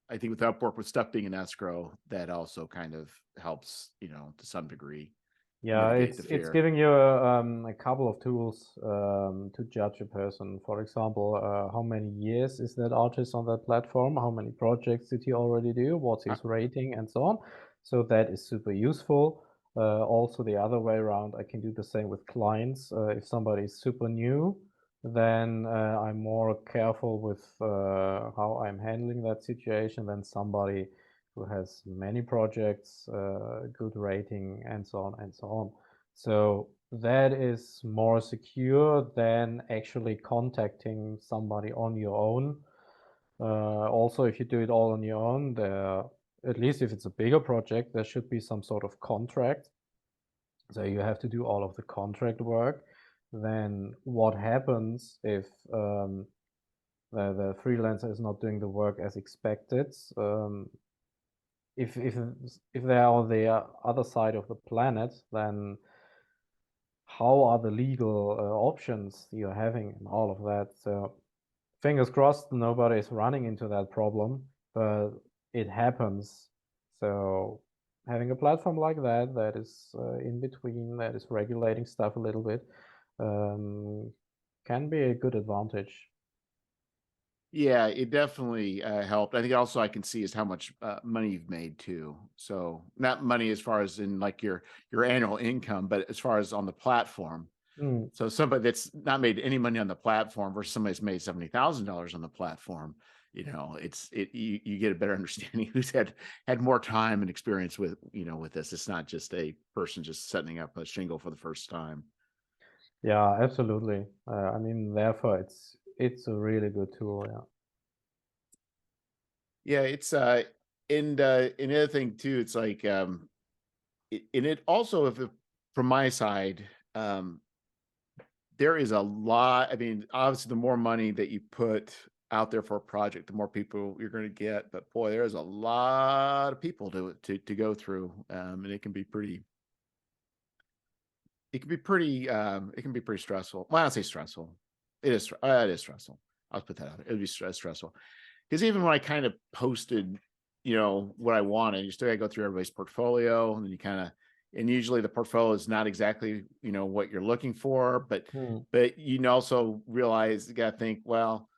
[SPEAKER 1] I think with Upwork with stuff being in escrow, that also kind of helps, to some degree
[SPEAKER 2] Yeah,
[SPEAKER 1] mitigate the
[SPEAKER 2] it's
[SPEAKER 1] fear.
[SPEAKER 2] giving you a couple of tools to judge a person. For example, how many years is that artist on that platform? How many projects did he already do? What's
[SPEAKER 1] Uh,
[SPEAKER 2] his rating, and so on. So that is super useful. Also the other way around, I can do the same with clients. If somebody is super new, then I'm more careful with how I'm handling that situation than somebody who has many projects, good rating, and so on and so on. So that is more secure than actually contacting somebody on your own. Also, if you do it all on your own, at least if it's a bigger project, there should be some sort of contract. So you have to do all of the contract work. Then what happens if the freelancer is not doing the work as expected? If they're on the other side of the planet, then how are the legal options you're having and all of that? So fingers crossed nobody is running into that problem, but it happens. So having a platform like that, that is in between, that is regulating stuff a little bit, can be a good advantage.
[SPEAKER 1] Yeah, it definitely helped. I think also I can see is how much money you've made too. So not money as far as in like your annual income, but as far as on the platform.
[SPEAKER 2] Mm.
[SPEAKER 1] So somebody that's not made any money on the platform versus somebody that's made $70,000 on the platform, you get a better understanding who's had more time and experience with with this. It's not just a person just setting up a shingle for the first time.
[SPEAKER 2] Yeah, absolutely. I mean, therefore, it's a really good tool. Yeah.
[SPEAKER 1] Yeah, it's and the other thing too, it's like and it also if it, from my side, there is a lot. I mean, obviously, the more money that you put out there for a project, the more people you're going to get. But boy, there's a lot of people to go through, and it can be pretty. It can be pretty. It can be pretty stressful. Well, I don't say stressful. It is stressful. I'll put that out there. It would be stressful because even when I kind of posted, what I wanted, you still got to go through everybody's portfolio, and you kind of, and usually the portfolio is not exactly what you're looking for, but
[SPEAKER 2] Mm.
[SPEAKER 1] you also realize you got to think, well,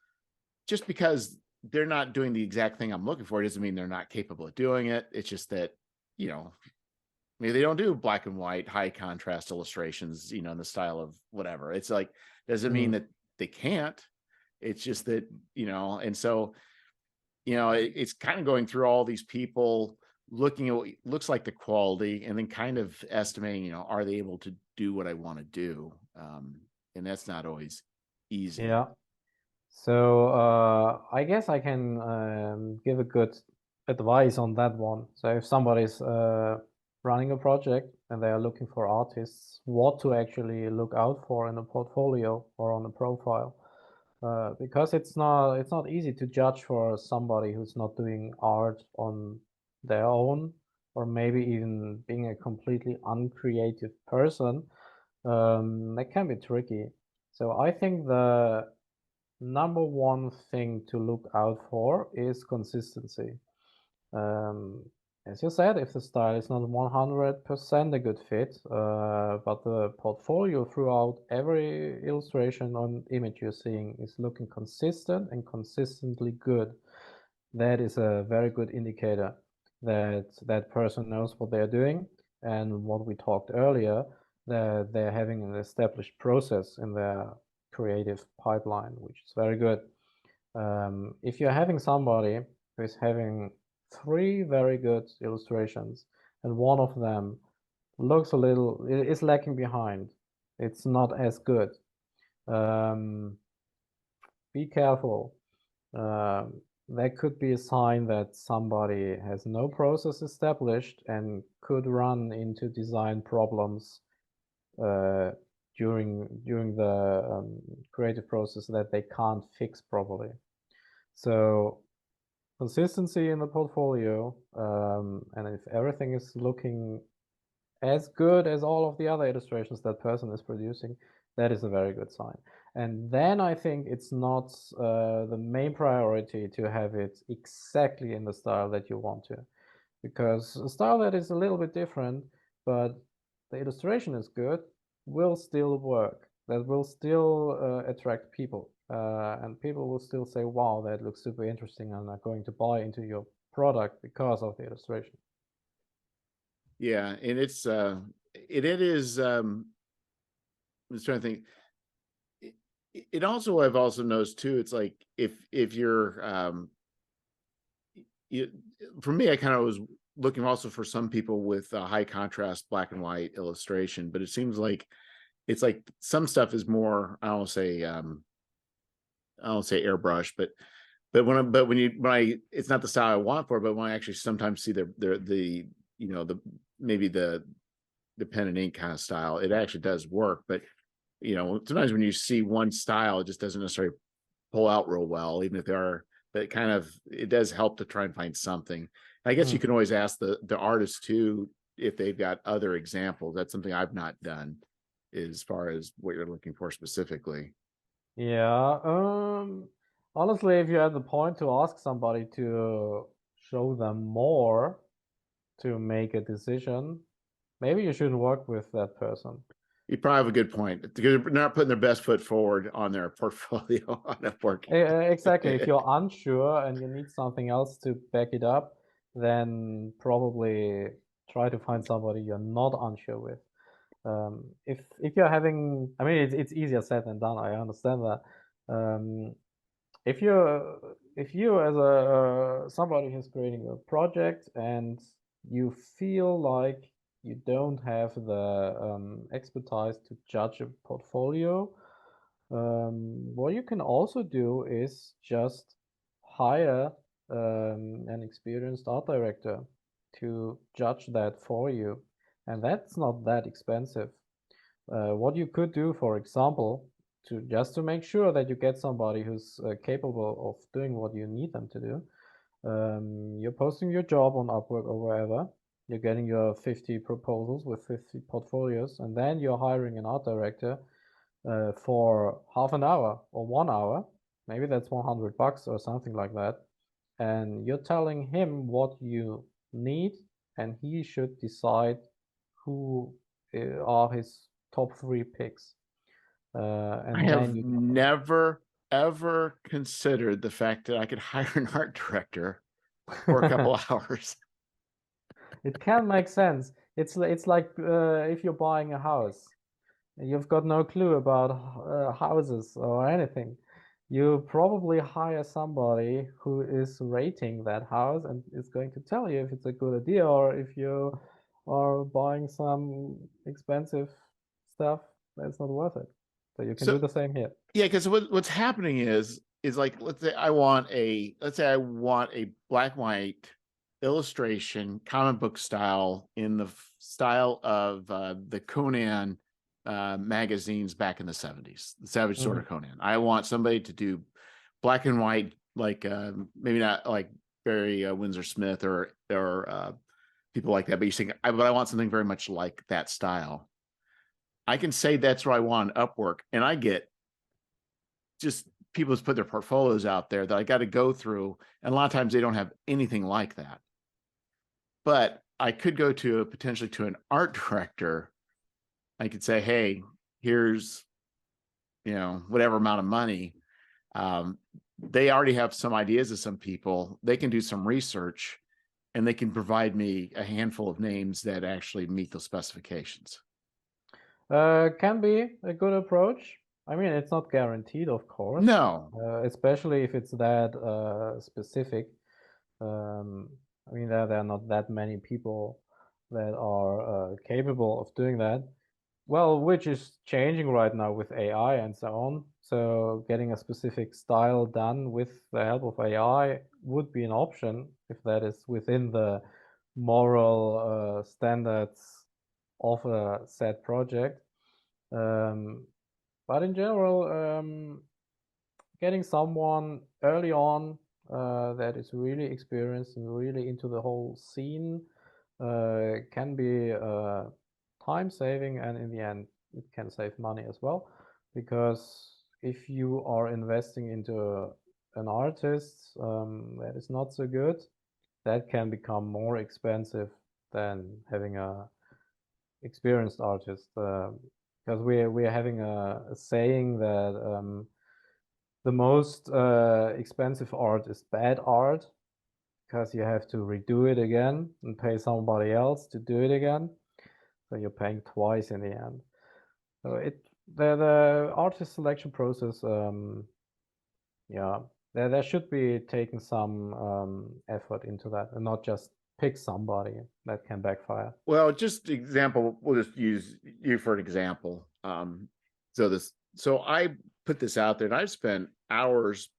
[SPEAKER 1] just because they're not doing the exact thing I'm looking for doesn't mean they're not capable of doing it. It's just that maybe they don't do black and white, high contrast illustrations, in the style of whatever. It's like doesn't mean
[SPEAKER 2] Mm.
[SPEAKER 1] that they can't. It's just that and so it's kind of going through all these people, looking at what looks like the quality, and then kind of estimating, are they able to do what I want to do? And that's not always easy.
[SPEAKER 2] Yeah. So I guess I can give a good advice on that one. So if somebody's running a project and they are looking for artists, what to actually look out for in a portfolio or on a profile, because it's not easy to judge for somebody who's not doing art on their own, or maybe even being a completely uncreative person. That can be tricky. So I think the number one thing to look out for is consistency. Um, as you said, if the style is not 100% a good fit, but the portfolio throughout every illustration or image you're seeing is looking consistent and consistently good, that is a very good indicator that that person knows what they're doing. And what we talked earlier, that they're having an established process in their creative pipeline, which is very good. If you're having somebody who is having three very good illustrations and one of them looks a little, is lacking behind, it's not as good, um, be careful. That could be a sign that somebody has no process established and could run into design problems uh, during the creative process that they can't fix properly. So consistency in the portfolio, and if everything is looking as good as all of the other illustrations that person is producing, that is a very good sign. And then I think it's not the main priority to have it exactly in the style that you want to, because a style that is a little bit different, but the illustration is good, will still work. That will still attract people, and people will still say, "Wow, that looks super interesting," and are going to buy into your product because of the illustration.
[SPEAKER 1] Yeah, and it is I was trying to think. It, it also I've also noticed too, it's like if you're you, for me, I kind of was looking also for some people with high contrast black and white illustration, but it seems like it's like some stuff is more, I don't say airbrush, but when I it's not the style I want for it, but when I actually sometimes see the the maybe the pen and ink kind of style, it actually does work. But sometimes when you see one style, it just doesn't necessarily pull out real well, even if they are. But kind of it does help to try and find something. I guess you
[SPEAKER 2] Mm.
[SPEAKER 1] can always ask the artist too if they've got other examples. That's something I've not done as far as what you're looking for specifically.
[SPEAKER 2] Yeah, honestly, if you're at the point to ask somebody to show them more to make a decision, maybe you should work with that person.
[SPEAKER 1] You probably have a good point because they're not putting their best foot forward on their portfolio on a work.
[SPEAKER 2] Exactly. If you're unsure and you need something else to back it up, then probably try to find somebody you're not unsure with. If you're having, I mean, it's easier said than done. I understand that. Um, if you as a somebody who's creating a project and you feel like you don't have the expertise to judge a portfolio, what you can also do is just hire an experienced art director to judge that for you, and that's not that expensive. What you could do, for example, to just to make sure that you get somebody who's capable of doing what you need them to do, you're posting your job on Upwork or wherever. You're getting your 50 proposals with 50 portfolios, and then you're hiring an art director for half an hour or 1 hour. Maybe that's $100 or something like that. And you're telling him what you need, and he should decide who are his top three picks.
[SPEAKER 1] I
[SPEAKER 2] And then
[SPEAKER 1] have
[SPEAKER 2] you
[SPEAKER 1] never ever considered the fact that I could hire an art director for a couple of hours.
[SPEAKER 2] it can make sense. It's like if you're buying a house, you've got no clue about houses or anything. You probably hire somebody who is rating that house and is going to tell you if it's a good idea or if you are buying some expensive stuff that's not worth it. So you can
[SPEAKER 1] So
[SPEAKER 2] do the same here.
[SPEAKER 1] yeah, because what's happening is like let's say I want a black and white illustration comic book style in the style of the Conan magazines back in the 70s, the Savage Sword
[SPEAKER 2] Mhm.
[SPEAKER 1] of Conan. I want somebody to do black and white, like maybe not like Barry Windsor Smith or people like that, but but I want something very much like that style. I can say that's what I want on Upwork, and I get just people just put their portfolios out there that I got to go through. And a lot of times they don't have anything like that. But I could go to potentially to an art director. I could say, hey, here's, whatever amount of money. Um, they already have some ideas of some people. They can do some research and they can provide me a handful of names that actually meet those specifications.
[SPEAKER 2] Can be a good approach. I mean, it's not guaranteed, of course,
[SPEAKER 1] No.
[SPEAKER 2] especially if it's that specific. I mean, there are not that many people that are capable of doing that. Well, which is changing right now with AI and so on. So getting a specific style done with the help of AI would be an option if that is within the moral standards of a set project. Um, but in general, getting someone early on that is really experienced and really into the whole scene can be time saving, and in the end, it can save money as well. Because if you are investing into an artist that is not so good, that can become more expensive than having a experienced artist. Because we're having a saying that the most expensive art is bad art. because you have to redo it again and pay somebody else to do it again. So you're paying twice in the end. So the artist selection process, yeah, there should be taken some effort into that, and not just pick somebody. That can backfire.
[SPEAKER 1] Well, just example, we'll just use you for an example. So I put this out there, and I've spent hours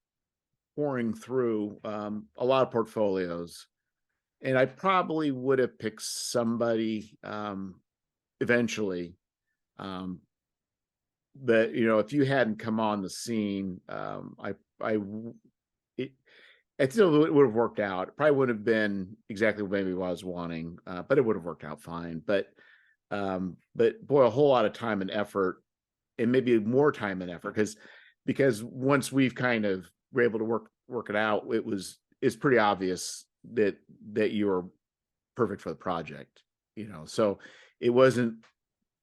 [SPEAKER 1] pouring through a lot of portfolios, and I probably would have picked somebody eventually. But if you hadn't come on the scene, it still would have worked out. It probably wouldn't have been exactly maybe what I was wanting, but it would have worked out fine. But boy, a whole lot of time and effort, and maybe more time and effort, because once we've kind of were able to work it out, it's pretty obvious that you were perfect for the project. So it wasn't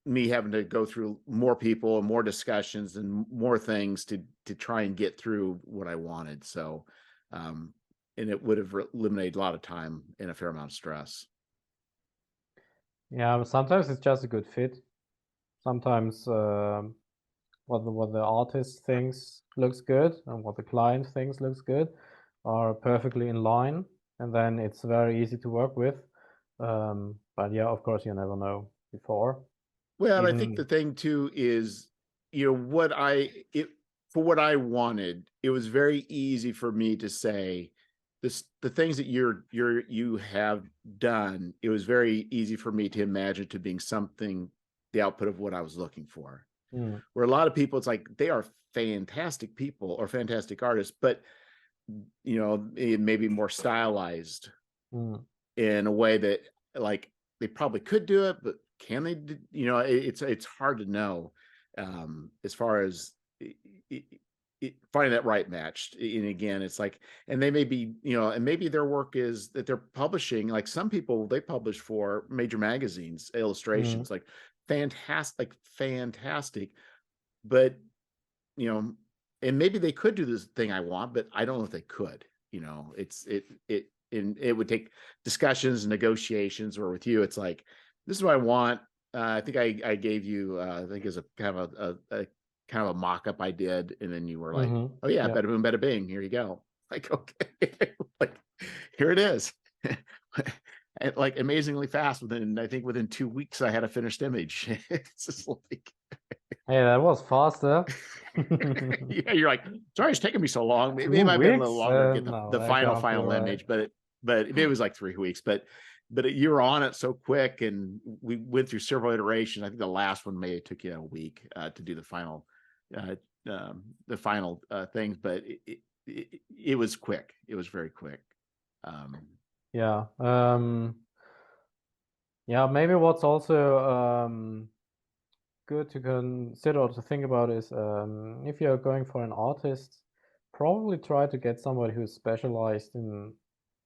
[SPEAKER 1] me having to go through more people and more discussions and more things to try and get through what I wanted. So, and it would have eliminated a lot of time and a fair amount of stress.
[SPEAKER 2] Yeah, sometimes it's just a good fit. Sometimes what the artist thinks looks good and what the client thinks looks good are perfectly in line, and then it's very easy to work with. But yeah, of course, you never know before.
[SPEAKER 1] Well, I think
[SPEAKER 2] Even
[SPEAKER 1] the thing too is, for what I wanted, it was very easy for me to say the things that you have done. It was very easy for me to imagine to being something, the output of what I was looking for. Where a lot of people, it's like they are fantastic people or fantastic artists, but it may be more stylized in a way that, like, they probably could do it, but can they it's hard to know as far as finding that right match. And again, it's like, and they may be, and maybe their work is that they're publishing, like some people, they publish for major magazines, illustrations, like fantastic, but and maybe they could do this thing I want, but I don't know if they could. And it would take discussions and negotiations. Or with you, it's like, this is what I want. I think I gave you, I think as a kind of a mock-up I did, and then you were like, oh yeah, bada boom, bada bing, here you go. Like, okay, like, here it is. Like amazingly fast. Within 2 weeks I had a finished image. It's just like,
[SPEAKER 2] hey, that was faster.
[SPEAKER 1] yeah, you're like, sorry it's taking me so long. Maybe it
[SPEAKER 2] 2
[SPEAKER 1] might be a little
[SPEAKER 2] weeks?
[SPEAKER 1] longer to get
[SPEAKER 2] No,
[SPEAKER 1] the
[SPEAKER 2] that can't be
[SPEAKER 1] final
[SPEAKER 2] right.
[SPEAKER 1] image, but it was like 3 weeks. But you were on it so quick, and we went through several iterations. I think the last one may have took you a week to do the final things, but it was quick. It was very quick.
[SPEAKER 2] Yeah. Yeah, maybe what's also good to consider or to think about is, if you're going for an artist, probably try to get somebody who's specialized in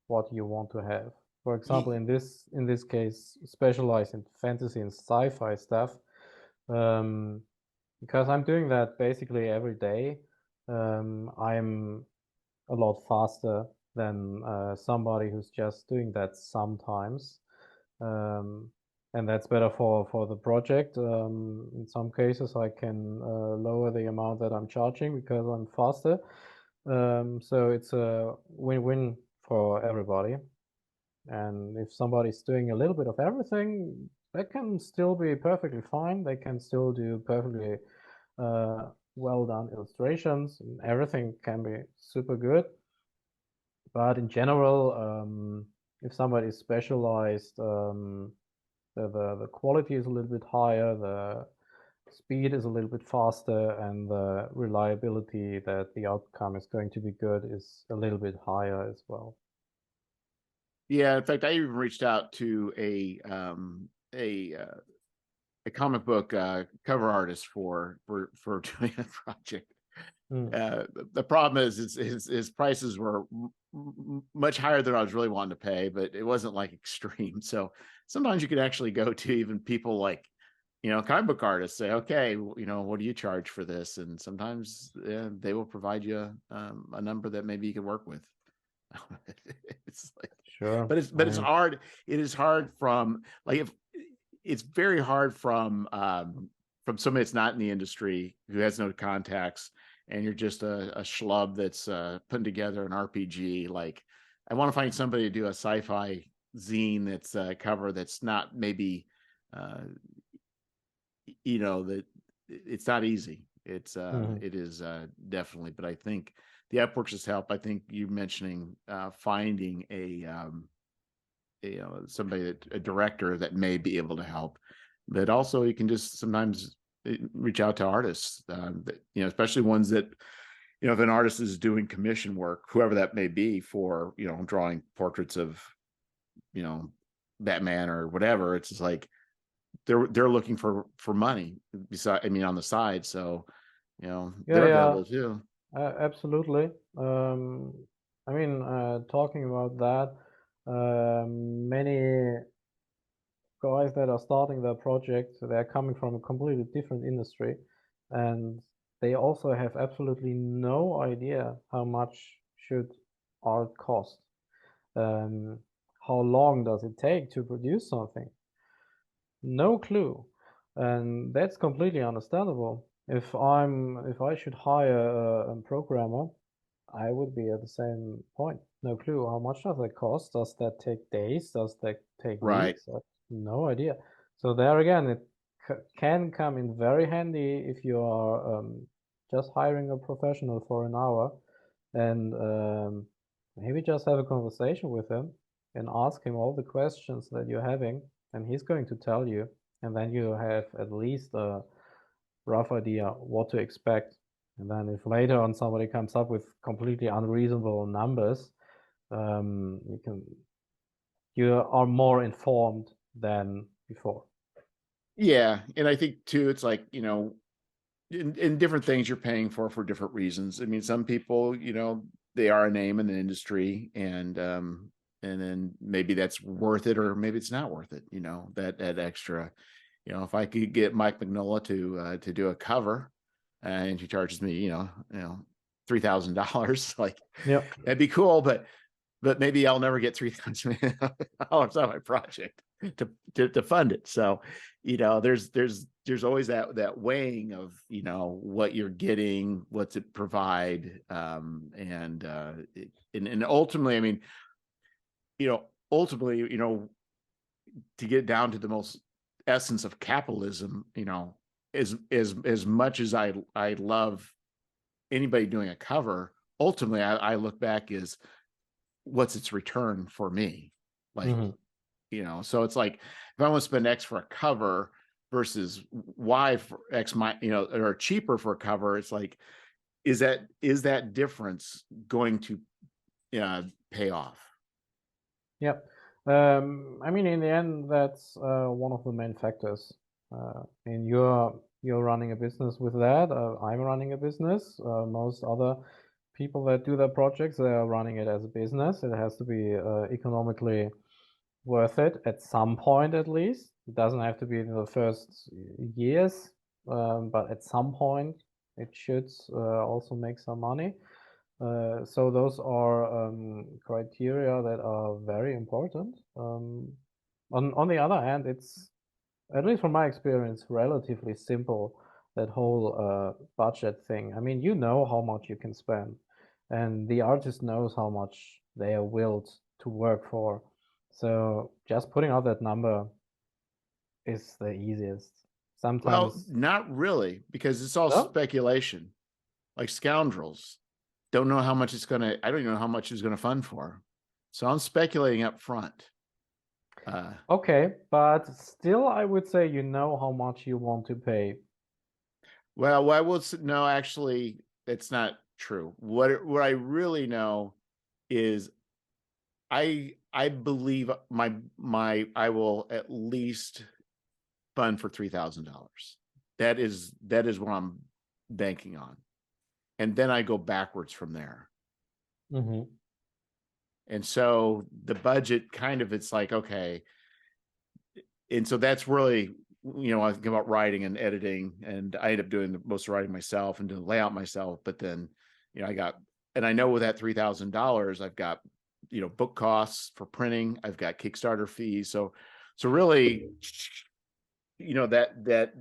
[SPEAKER 2] what you want to have. For example, in this case, specialized in fantasy and sci-fi stuff, because I'm doing that basically every day. I'm a lot faster than somebody who's just doing that sometimes. And that's better for the project. In some cases, I can lower the amount that I'm charging because I'm faster. So it's a win-win for everybody. And if somebody's doing a little bit of everything, that can still be perfectly fine. They can still do perfectly well done illustrations, and everything can be super good. But in general, if somebody is specialized, the quality is a little bit higher, the speed is a little bit faster, and the reliability that the outcome is going to be good is a little bit higher as well.
[SPEAKER 1] Yeah, in fact, I even reached out to a comic book cover artist for doing a project. The problem is his prices were much higher than I was really wanting to pay, but it wasn't like extreme. So sometimes you could actually go to even people like, comic book artists, say, okay, what do you charge for this? And sometimes they will provide you a number that maybe you can work with. It's like,
[SPEAKER 2] Sure.
[SPEAKER 1] but it's hard. It is hard from like if it's very hard from somebody that's not in the industry who has no contacts, and you're just a schlub that's putting together an RPG. Like I want to find somebody to do a sci-fi zine that's cover that's not maybe uh, that it's not easy.
[SPEAKER 2] Mhm.
[SPEAKER 1] It is definitely, but I think the Upworks has helped. I think you mentioning finding somebody a director that may be able to help, but also you can just sometimes reach out to artists that especially ones that if an artist is doing commission work, whoever that may be, for drawing portraits of you know Batman or whatever. It's just like they're looking for money beside, I mean, on the side. So
[SPEAKER 2] Yeah,
[SPEAKER 1] they're
[SPEAKER 2] yeah,
[SPEAKER 1] available too.
[SPEAKER 2] absolutely. I mean, talking about that, many guys that are starting their project, they're coming from a completely different industry, and they also have absolutely no idea how much should art cost. Um, how long does it take to produce something? No clue. And that's completely understandable. If I should hire a programmer, I would be at the same point. No clue. How much does that cost? Does that take days? Does that take
[SPEAKER 1] Right.
[SPEAKER 2] weeks? No idea. So there again, it can come in very handy if you are just hiring a professional for an hour, and maybe just have a conversation with him and ask him all the questions that you're having, and he's going to tell you, and then you have at least a rough idea what to expect. And then if later on somebody comes up with completely unreasonable numbers, you can you are more informed than before.
[SPEAKER 1] Yeah, and I think too, it's like in different things you're paying for different reasons. I mean, some people, they are a name in the industry, and then maybe that's worth it, or maybe it's not worth it. That extra. If I could get Mike Mignola to do a cover, and he charges me, $3,000, like
[SPEAKER 2] Yeah.
[SPEAKER 1] that'd be cool. But maybe I'll never get $3,000 on my project to fund it. So, there's always that weighing of what you're getting, what's it provide, and ultimately, I mean, ultimately, to get down to the most essence of capitalism, as much as I love anybody doing a cover, ultimately I look back is what's its return for me, like
[SPEAKER 2] Hmm.
[SPEAKER 1] so it's like if I want to spend X for a cover versus Y for X, or cheaper for a cover, it's like is that difference going to pay off?
[SPEAKER 2] Yeah. I mean, in the end, that's one of the main factors. And you're running a business with that. I'm running a business. Most other people that do their projects, they are running it as a business. It has to be economically worth it at some point, at least. It doesn't have to be in the first years, but at some point, it should also make some money. So those are criteria that are very important. On the other hand, it's, at least from my experience, relatively simple, that whole budget thing. I mean, you know how much you can spend, and the artist knows how much they are willed to work for. So just putting out that number is the easiest.
[SPEAKER 1] Well,
[SPEAKER 2] Sometimes,
[SPEAKER 1] not really, because it's all
[SPEAKER 2] no?
[SPEAKER 1] speculation. Like Scoundrels, don't know how much I don't even know how much it's gonna fund for. So I'm speculating up front. Uh,
[SPEAKER 2] Okay, but still, I would say you know how much you want to pay.
[SPEAKER 1] well, I will no, actually, it's not true. What I really know is I believe I will at least fund for $3,000. That is what I'm banking on, and then I go backwards from there.
[SPEAKER 2] Hmm.
[SPEAKER 1] And so the budget kind of, it's like, okay, and so that's really, I think about writing and editing, and I end up doing the most writing myself and doing the layout myself. But then, I got, and I know with that $3,000, I've got book costs for printing. I've got Kickstarter fees. So really, that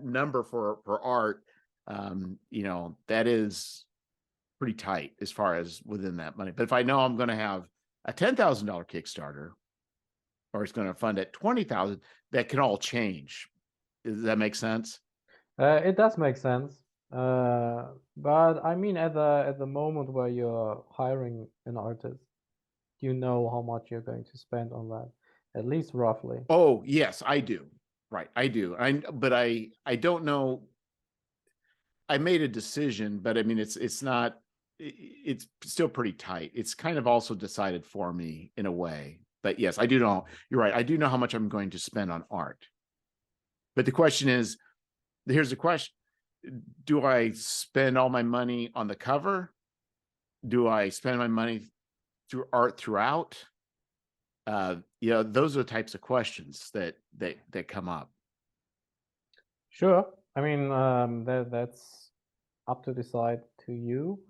[SPEAKER 1] number for art, that is pretty tight as far as within that money. But if I know I'm going to have a $10,000 Kickstarter, or it's going to fund at 20,000, that can all change. Does that make sense?
[SPEAKER 2] It does make sense. But I mean, at the moment where you're hiring an artist, you know how much you're going to spend on that, at least roughly.
[SPEAKER 1] Oh, yes, I do. Right, I do. But I don't know. I made a decision, but I mean, it's not. It's still pretty tight. It's kind of also decided for me in a way. But yes, I do know. You're right. I do know how much I'm going to spend on art. But the question is, here's the question: do I spend all my money on the cover? Do I spend my money through art throughout? Those are the types of questions that come up.
[SPEAKER 2] Sure. I mean, that's up to decide to you.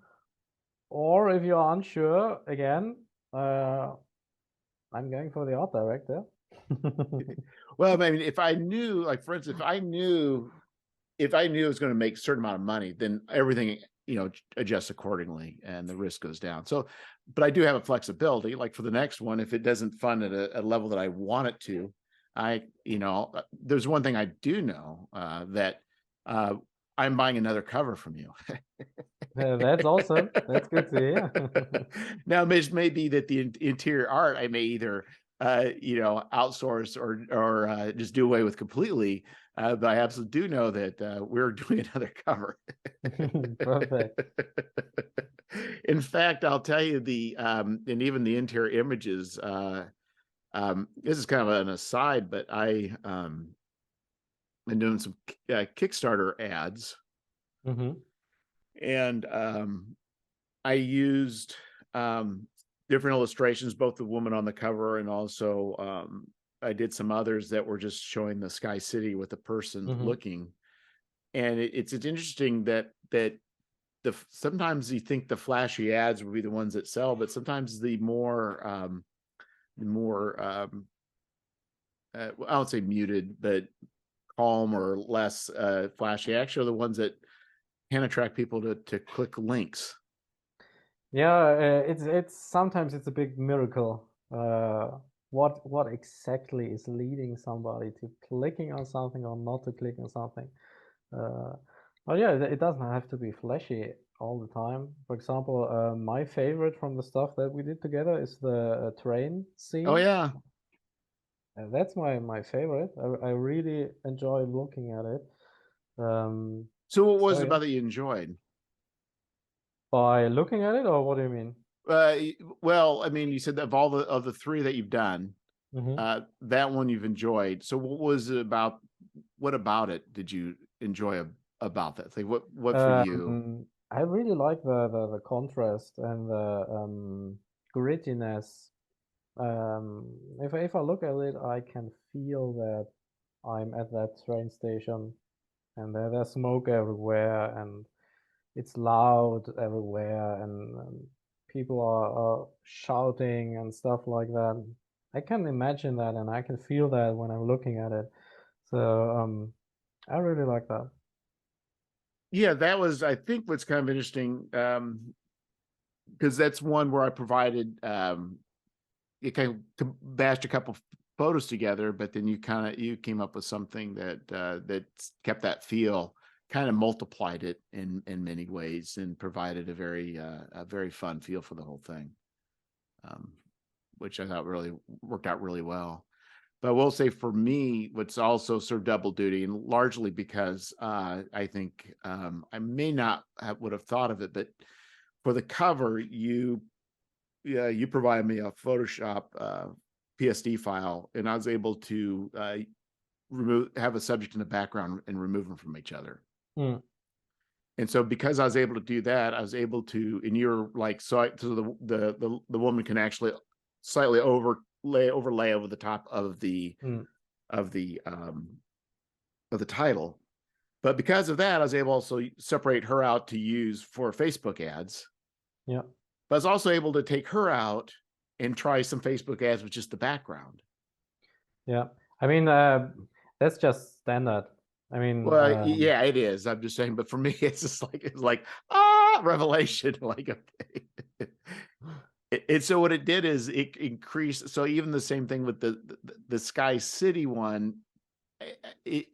[SPEAKER 2] Or if you're unsure, again, I'm going for the art director.
[SPEAKER 1] Well, I mean, if I knew, like for instance, if I knew it was going to make a certain amount of money, then everything, adjusts accordingly and the risk goes down. So, but I do have a flexibility. Like for the next one, if it doesn't fund at a level that I want it to, there's one thing I do know, that I'm buying another cover from you.
[SPEAKER 2] That's awesome. That's good to hear.
[SPEAKER 1] Now, it may be that the interior art I may either outsource or just do away with completely. But I absolutely do know that we're doing another cover.
[SPEAKER 2] Perfect.
[SPEAKER 1] In fact, I'll tell you and even the interior images. This is kind of an aside, but been doing some Kickstarter ads, and I used different illustrations, both the woman on the cover and also I did some others that were just showing the Sky City with the person looking. And it's interesting that sometimes you think the flashy ads would be the ones that sell, but sometimes the more I don't say muted, but calm or less flashy, actually are the ones that can attract people to click links.
[SPEAKER 2] Yeah, it's sometimes it's a big miracle. What exactly is leading somebody to clicking on something or not to click on something? Well, yeah, it doesn't have to be flashy all the time. For example, my favorite from the stuff that we did together is the train scene.
[SPEAKER 1] Oh yeah,
[SPEAKER 2] that's my favorite. I really enjoy looking at it.
[SPEAKER 1] so what was it about that you enjoyed?
[SPEAKER 2] By looking at it, or what do you mean?
[SPEAKER 1] Well, I mean, you said that of the three that you've done, that one you've enjoyed. So what was it about? What about it did you enjoy about that? Like what for you?
[SPEAKER 2] I really like the contrast and the grittiness. If I look at it, I can feel that I'm at that train station, and there's smoke everywhere, and it's loud everywhere, and people are shouting and stuff like that. I can imagine that, and I can feel that when I'm looking at it. So I really like that.
[SPEAKER 1] Yeah, that was, I think, what's kind of interesting, because that's one where I provided, it kind of bashed a couple photos together, but then you came up with something that kept that feel, kind of multiplied it in many ways, and provided a very fun feel for the whole thing, which I thought really worked out really well. But I will say, for me, what's also sort of double duty, and largely because I think I may not would have thought of it, but for the cover, you provided me a Photoshop PSD file, and I was able to have a subject in the background and remove them from each other. And so, because I was able to do that, I was able to, and you're like, so the woman can actually slightly overlay over the top of the title. But because of that, I was able to also separate her out to use for Facebook ads.
[SPEAKER 2] Yeah.
[SPEAKER 1] but I was also able to take her out and try some Facebook ads with just the background.
[SPEAKER 2] Yeah. I mean, that's just standard. I mean,
[SPEAKER 1] Well, yeah, it is. I'm just saying, but for me, it's like revelation. Like, okay. And so what it did is it increased. So even the same thing with the Sky City one, it,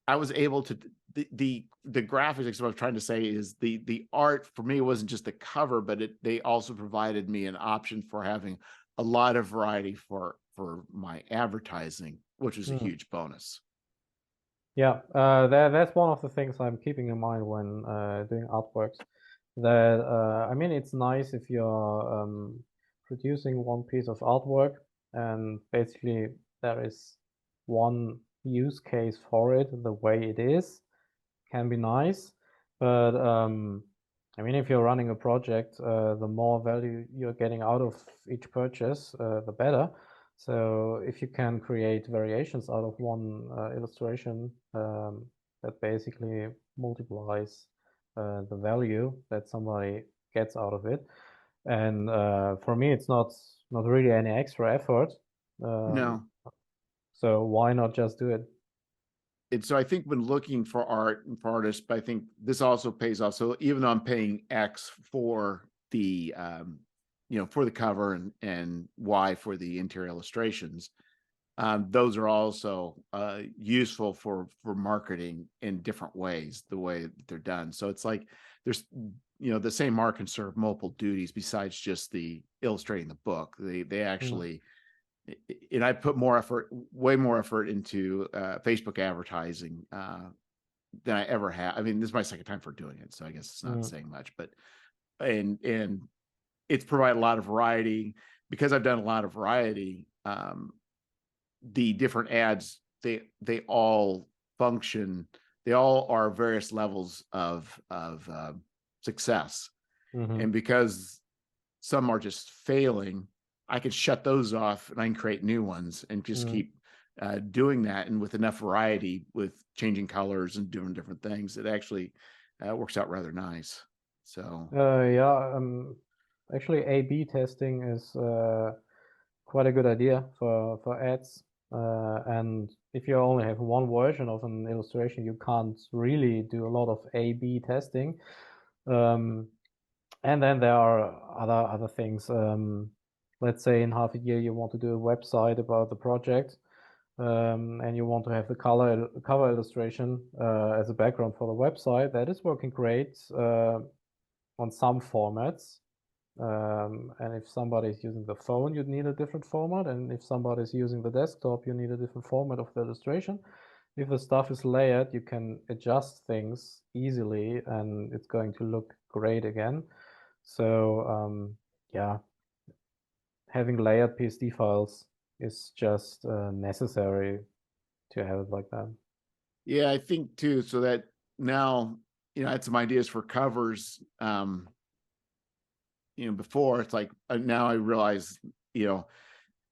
[SPEAKER 1] I was able to the graphics. What I'm trying to say is the art for me wasn't just the cover, but they also provided me an option for having a lot of variety for my advertising, which was a
[SPEAKER 2] mm,
[SPEAKER 1] huge bonus.
[SPEAKER 2] yeah, that's one of the things I'm keeping in mind when doing artworks. That I mean, it's nice if you're producing one piece of artwork and basically there is one use case for it, the way it is, can be nice. But I mean, if you're running a project, the more value you're getting out of each purchase, the better. So if you can create variations out of one illustration, that basically multiplies the value that somebody gets out of it. And for me, it's not really any extra effort. Um,
[SPEAKER 1] No.
[SPEAKER 2] so why not just do it?
[SPEAKER 1] And so I think when looking for art and for artists, but I think this also pays off. So even though I'm paying X for the for the cover and Y for the interior illustrations, those are also useful for marketing in different ways, the way that they're done. So it's like there's the same mark can serve multiple duties besides just the illustrating the book. They
[SPEAKER 2] Mm,
[SPEAKER 1] actually, and I put more effort, way more effort into Facebook advertising than I ever have. I mean, this is my second time for doing it, so I guess it's not
[SPEAKER 2] mm,
[SPEAKER 1] saying much, but and it's provided a lot of variety because I've done a lot of variety. The different ads, they all function. They all are various levels of success,
[SPEAKER 2] mhm,
[SPEAKER 1] and because some are just failing, I can shut those off and I can create new ones and just
[SPEAKER 2] mm.
[SPEAKER 1] keep doing that. And with enough variety, with changing colors and doing different things, it actually works out rather nice. So,
[SPEAKER 2] Yeah, actually, A/B testing is quite a good idea for ads. And if you only have one version of an illustration, you can't really do a lot of A/B testing. Um, and then there are other things. Let's say in half a year you want to do a website about the project, and you want to have the cover illustration as a background for the website. That is working great on some formats. And if somebody is using the phone, you'd need a different format. And if somebody is using the desktop, you need a different format of the illustration. If the stuff is layered, you can adjust things easily and it's going to look great again. So yeah, having layered PSD files is just necessary to have it like that.
[SPEAKER 1] yeah, I think too. So that now, I had some ideas for covers. Before it's like now I realize, you know,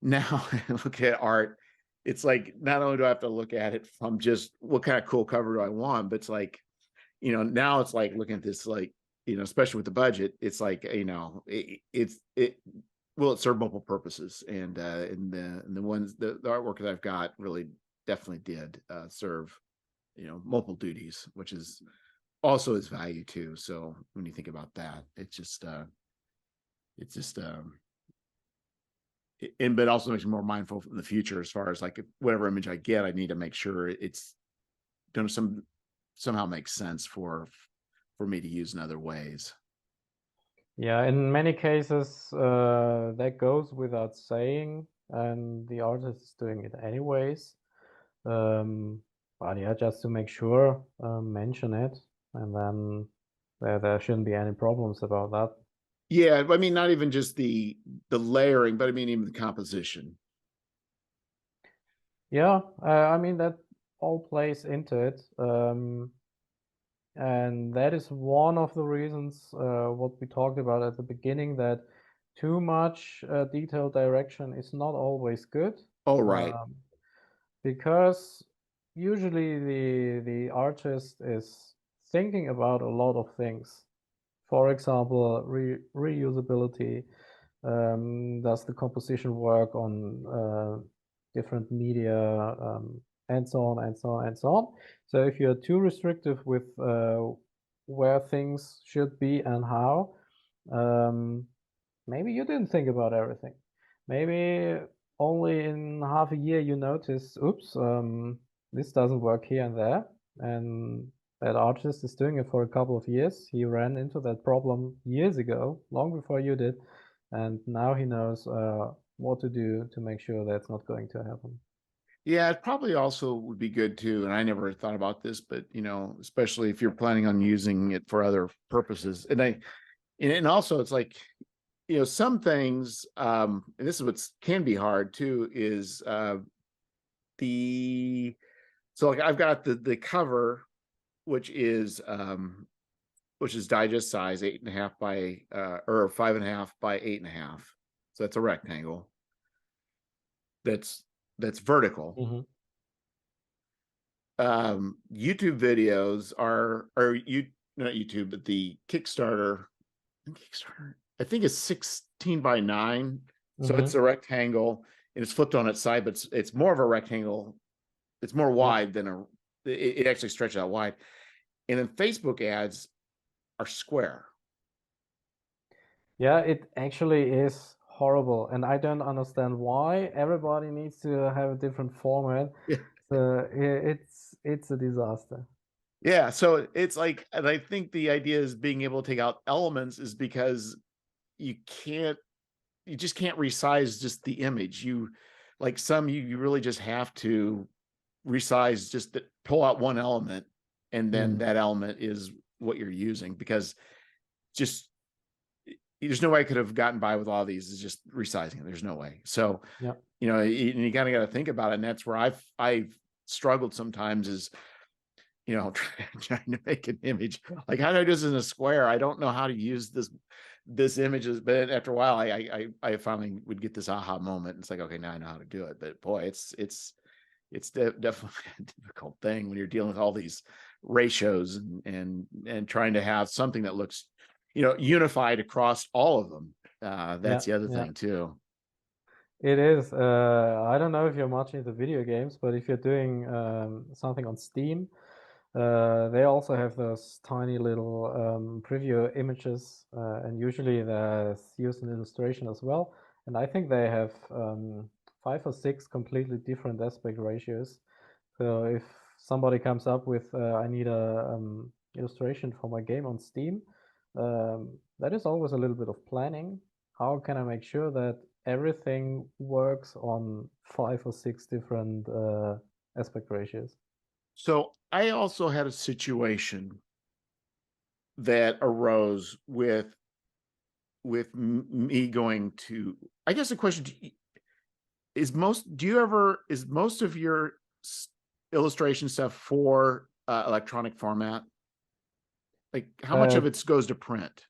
[SPEAKER 1] now I look at art, it's like not only do I have to look at it from just what kind of cool cover do I want, but it's like, now it's like looking at this, like, especially with the budget, it's like, it will it serve multiple purposes, and the ones the artwork that I've got really definitely did serve multiple duties, which is also its value too. So when you think about that, it's just and but also makes me more mindful in the future as far as like whatever image I get, I need to make sure it's going to somehow make sense for me to use in other ways.
[SPEAKER 2] Yeah, in many cases, that goes without saying, and the artist is doing it anyways. Um, but yeah, just to make sure, mention it, and then there shouldn't be any problems about that.
[SPEAKER 1] Yeah, I mean, not even just the layering, but I mean even the composition.
[SPEAKER 2] Yeah, I mean that all plays into it, and that is one of the reasons what we talked about at the beginning, that too much detailed direction is not always good.
[SPEAKER 1] Oh, right.
[SPEAKER 2] Um, because usually the artist is thinking about a lot of things For example, reusability. Does the composition work on different media, and so on and so on and so on. So if you're too restrictive with where things should be and how, um, maybe you didn't think about everything. Maybe only in half a year you notice, oops, this doesn't work here and there. And that artist is doing it for a couple of years. He ran into that problem years ago, long before you did. And now he knows what to do to make sure that's not going to happen.
[SPEAKER 1] Yeah, it probably also would be good too. And I never thought about this, but especially if you're planning on using it for other purposes. And also it's like, some things, and this is what can be hard too, is so like I've got the cover, which is digest size 8.5 by or 5.5 by 8.5. So that's a rectangle. That's vertical.
[SPEAKER 2] Mm-hmm.
[SPEAKER 1] YouTube videos or you not YouTube, but the Kickstarter. I think it's 16 by 9. So
[SPEAKER 2] Mm-hmm.
[SPEAKER 1] it's a rectangle and it's flipped on its side, but it's more of a rectangle. It's more wide than it actually stretches out wide. And then Facebook ads are square.
[SPEAKER 2] Yeah, it actually is horrible, and I don't understand why everybody needs to have a different format.
[SPEAKER 1] Yeah.
[SPEAKER 2] So it's a disaster.
[SPEAKER 1] Yeah. So it's like, and I think the idea is being able to take out elements is because you just can't resize just the image. You really just have to resize, just pull out one element, and then that element is what you're using, because just there's no way I could have gotten by with all these. Is just resizing it. There's no way. So,
[SPEAKER 2] Yeah.
[SPEAKER 1] you kind of got to think about it. And that's where I've struggled sometimes is, trying to make an image. Like, how do I do this in a square? I don't know how to use this images, but after a while I finally would get this aha moment. It's like, okay, now I know how to do it. But boy, it's definitely a difficult thing when you're dealing with all these ratios and trying to have something that looks unified across all of them. That's the other thing too.
[SPEAKER 2] It is. I don't know if you're much into video games, but if you're doing something on Steam, they also have those tiny little preview images, and usually there's used in illustration as well. And I think they have 5 or 6 completely different aspect ratios. So if somebody comes up with, I need a illustration for my game on Steam, that is always a little bit of planning. How can I make sure that everything works on 5 or 6 different aspect ratios?
[SPEAKER 1] So I also had a situation that arose with me going to, I guess the question is, is most of your illustration stuff for electronic format? Like, how much of it goes to print?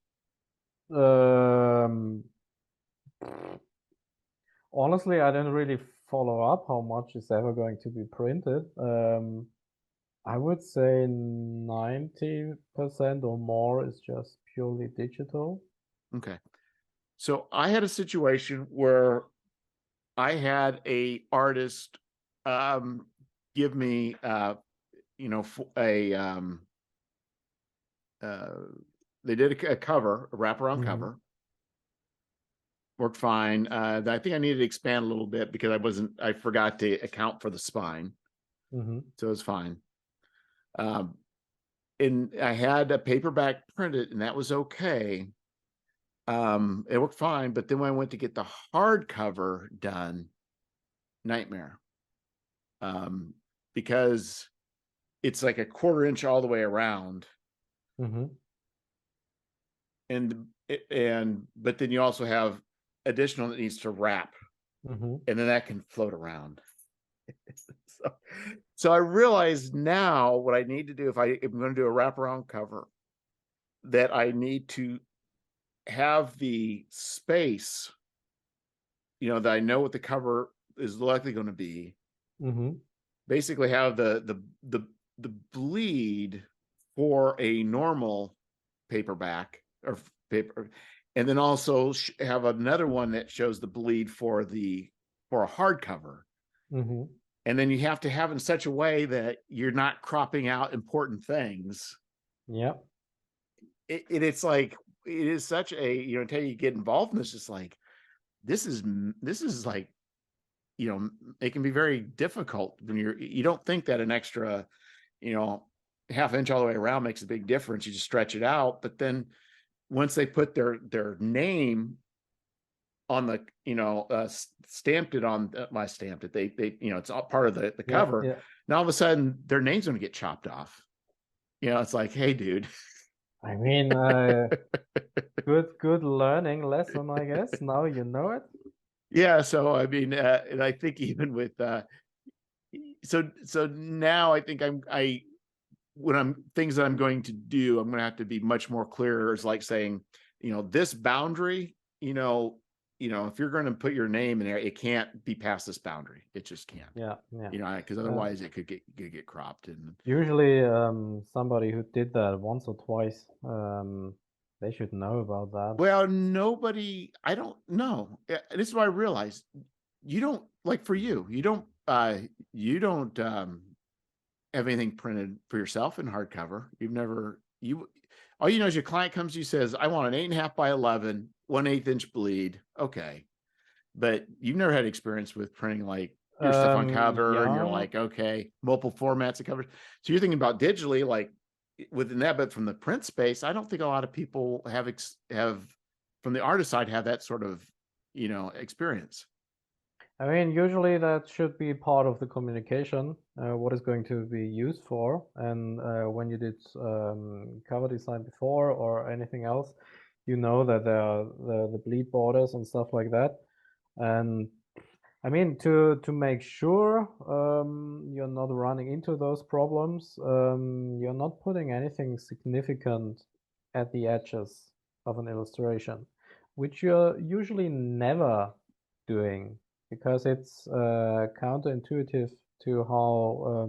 [SPEAKER 2] Honestly, I don't really follow up how much is ever going to be printed. I would say 90% or more is just purely digital.
[SPEAKER 1] Okay. So I had a situation where I had a artist give me they did a cover, a wraparound cover. Worked fine. I think I needed to expand a little bit because I forgot to account for the spine. So it was fine. And I had a paperback printed, and that was okay. It worked fine, but then when I went to get the hardcover done, nightmare. Because it's like a 1/4 inch all the way around. But then you also have additional that needs to wrap, and then that can float around. So I realize now what I need to do if I'm going to do a wraparound cover, that I need to have the space, that I know what the cover is likely going to be. Basically, have the bleed for a normal paperback, or paper, and then also have another one that shows the bleed for a hardcover.
[SPEAKER 2] Mm-hmm.
[SPEAKER 1] And then you have to have it in such a way that you're not cropping out important things.
[SPEAKER 2] Yeah.
[SPEAKER 1] It's like it is such a, until you get involved in this, it's like this is like, it can be very difficult when you don't think that an extra, you know half inch all the way around makes a big difference. You just stretch it out, but then once they put their name on the, stamped it on, I stamped it, they it's all part of the
[SPEAKER 2] Yeah.
[SPEAKER 1] cover.
[SPEAKER 2] Yeah.
[SPEAKER 1] Now all of a sudden their name's going to get chopped off. It's like, hey dude.
[SPEAKER 2] I mean, good learning lesson, I guess. Now you know it.
[SPEAKER 1] Yeah, so I mean, and I think even with so now I think I when I'm things that I'm going to do, I'm going to have to be much more clear. It's like saying, this boundary, if you're going to put your name in there, it can't be past this boundary. It just can't.
[SPEAKER 2] Yeah. Yeah.
[SPEAKER 1] Because otherwise it could get cropped. And
[SPEAKER 2] Usually, somebody who did that once or twice, they should know about that.
[SPEAKER 1] well, nobody, I don't know. This is what I realized. You don't, like, for you don't have anything printed for yourself in hardcover. You've never, all you know is your client comes to you, says, I want an 8.5 by 11, 1/8 inch bleed. Okay. But you've never had experience with printing like your stuff on cover, and you're
[SPEAKER 2] Yeah.
[SPEAKER 1] like, okay, multiple formats of covers. So you're thinking about digitally, like within that, but from the print space, I don't think a lot of people have from the artist side have that sort of, experience.
[SPEAKER 2] I mean, usually that should be part of the communication, what is going to be used for. And when you did cover design before or anything else, you know that there are the bleed borders and stuff like that. And I mean, to make sure you're not running into those problems, you're not putting anything significant at the edges of an illustration, which you're usually never doing because it's counterintuitive to how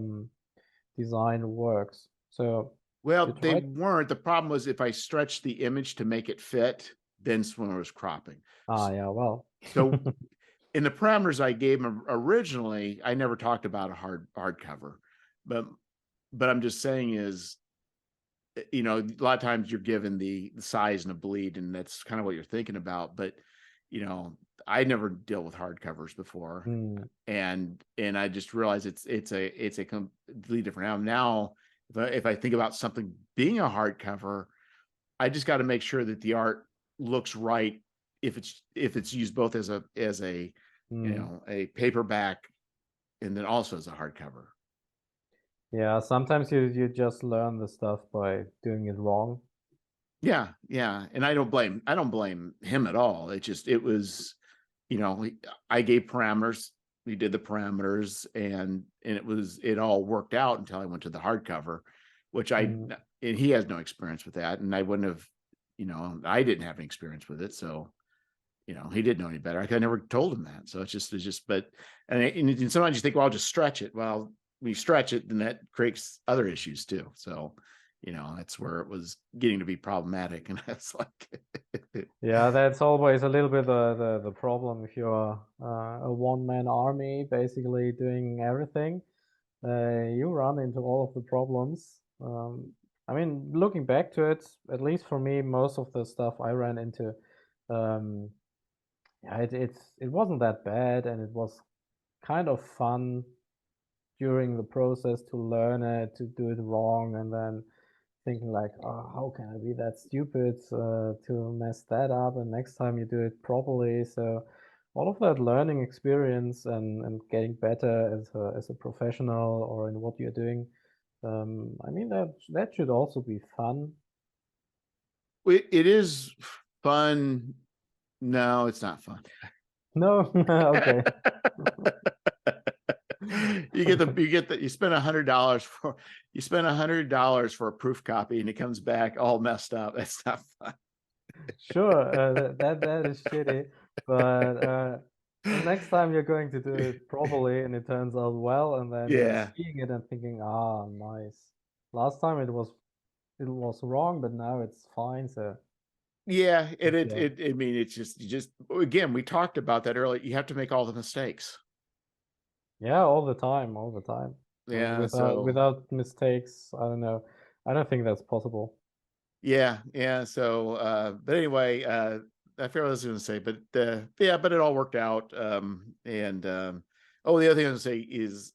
[SPEAKER 2] design works. So you
[SPEAKER 1] Well, they
[SPEAKER 2] try.
[SPEAKER 1] weren't. The problem was if I stretched the image to make it fit, then when I was cropping.
[SPEAKER 2] Ah, yeah, well.
[SPEAKER 1] So in the parameters I gave them originally, I never talked about a hardcover, but I'm just saying is, a lot of times you're given the size and the bleed, and that's kind of what you're thinking about. But I never dealt with hardcovers before,
[SPEAKER 2] Hmm.
[SPEAKER 1] and I just realized it's a completely different animal. Now, if I think about something being a hardcover, I just got to make sure that the art looks right if it's used both as a
[SPEAKER 2] Hmm.
[SPEAKER 1] a paperback and then also as a hardcover.
[SPEAKER 2] Yeah, sometimes you just learn the stuff by doing it wrong.
[SPEAKER 1] Yeah, yeah, and I don't blame him at all. It was, I gave parameters. We did the parameters, and it all worked out until I went to the hardcover, which
[SPEAKER 2] Hmm.
[SPEAKER 1] and he has no experience with that, and I wouldn't have, I didn't have any experience with it, so he didn't know any better. I never told him that, so it's just, but and sometimes you think, well, I'll just stretch it. Well, when you stretch it, then that creates other issues too. So that's where it was getting to be problematic. And that's like,
[SPEAKER 2] Yeah, that's always a little bit the problem if you're a one-man army basically doing everything. You run into all of the problems. I mean, looking back to it, at least for me, most of the stuff I ran into, um, yeah, it wasn't that bad, and it was kind of fun during the process to learn it, to do it wrong, and then thinking like, oh, how can I be that stupid to mess that up? And next time you do it properly. So all of that learning experience and getting better as a professional or in what you're doing. I mean that should also be fun.
[SPEAKER 1] it is fun. No, it's not fun.
[SPEAKER 2] No, okay.
[SPEAKER 1] You spend $100 for a proof copy, and it comes back all messed up. That's not fun.
[SPEAKER 2] Sure, that is shitty, but the next time you're going to do it properly and it turns out well, and then you're
[SPEAKER 1] Yeah.
[SPEAKER 2] seeing it and thinking, ah, nice. Last time it was wrong, but now it's fine. So
[SPEAKER 1] Yeah, and
[SPEAKER 2] Yeah.
[SPEAKER 1] I mean, it's just you just again, we talked about that earlier. You have to make all the mistakes.
[SPEAKER 2] Yeah, all the time, all the time.
[SPEAKER 1] Yeah, so
[SPEAKER 2] Without mistakes, I don't know. I don't think that's possible.
[SPEAKER 1] yeah, yeah. So but anyway, I forgot what I was gonna say, but yeah, but it all worked out. And oh, the other thing I was gonna say is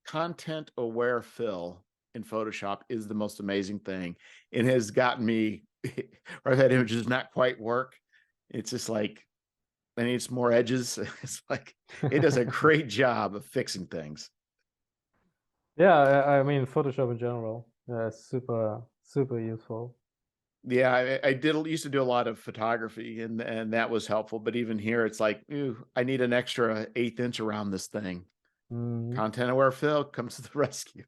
[SPEAKER 1] content aware fill in Photoshop is the most amazing thing. It has gotten me where that image does not quite work. It's just like I need some more edges. It's like it does a great job of fixing things.
[SPEAKER 2] Yeah, I mean Photoshop in general. Yeah, super super useful.
[SPEAKER 1] Yeah, I did used to do a lot of photography and that was helpful. But even here, it's like, ooh, I need an extra eighth inch around this thing.
[SPEAKER 2] Mm.
[SPEAKER 1] Content aware fill comes to the rescue.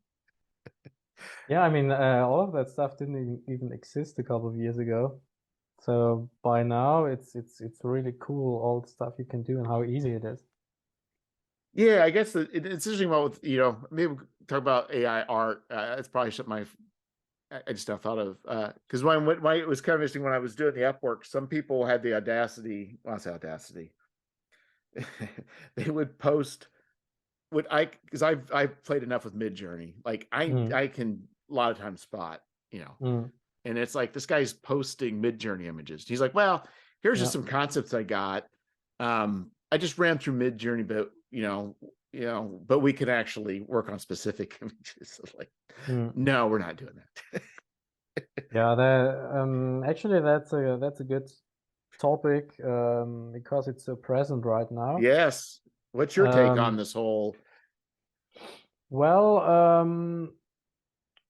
[SPEAKER 2] Yeah, I mean all of that stuff didn't even exist a couple of years ago. So by now it's really cool all the stuff you can do and how easy it is.
[SPEAKER 1] Yeah, I guess it's interesting about with maybe we could talk about AI art. It's probably something I just now thought of because when it was kind of interesting when I was doing the Upwork, some people had the audacity. Well, I say audacity. They would post what I because I've played enough with Mid Journey. Like
[SPEAKER 2] Mm,
[SPEAKER 1] I can a lot of times spot
[SPEAKER 2] mm,
[SPEAKER 1] and it's like this guy's posting Mid Journey images. He's like, well, here's just
[SPEAKER 2] yeah,
[SPEAKER 1] some concepts I got. I just ran through Mid Journey, but but we can actually work on specific images. Like,
[SPEAKER 2] mm.
[SPEAKER 1] no, we're not doing that.
[SPEAKER 2] Yeah, that actually that's a good topic because it's so present right now.
[SPEAKER 1] Yes. What's your take on
[SPEAKER 2] Um,
[SPEAKER 1] this whole?
[SPEAKER 2] well,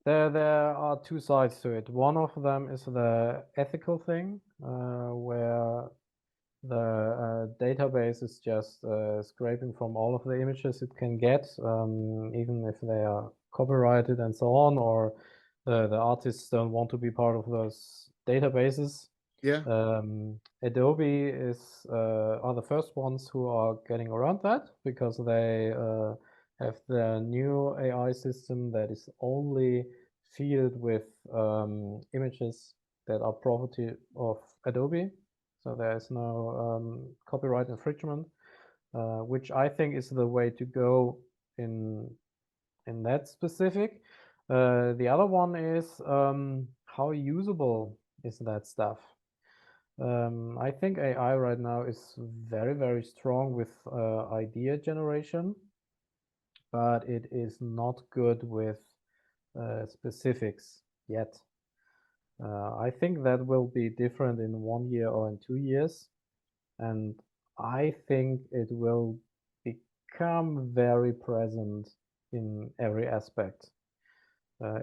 [SPEAKER 2] there are two sides to it. One of them is the ethical thing, where the database is just scraping from all of the images it can get, even if they are copyrighted and so on, or the artists don't want to be part of those databases.
[SPEAKER 1] Yeah,
[SPEAKER 2] Adobe are the first ones who are getting around that because they have the new AI system that is only filled with images that are property of Adobe. So there is no copyright infringement, which I think is the way to go in in that specific. The other one is how usable is that stuff? I think AI right now is very, very strong with idea generation, but it is not good with specifics yet. I think that will be different in 1 year or in 2 years, and I think it will become very present in every aspect.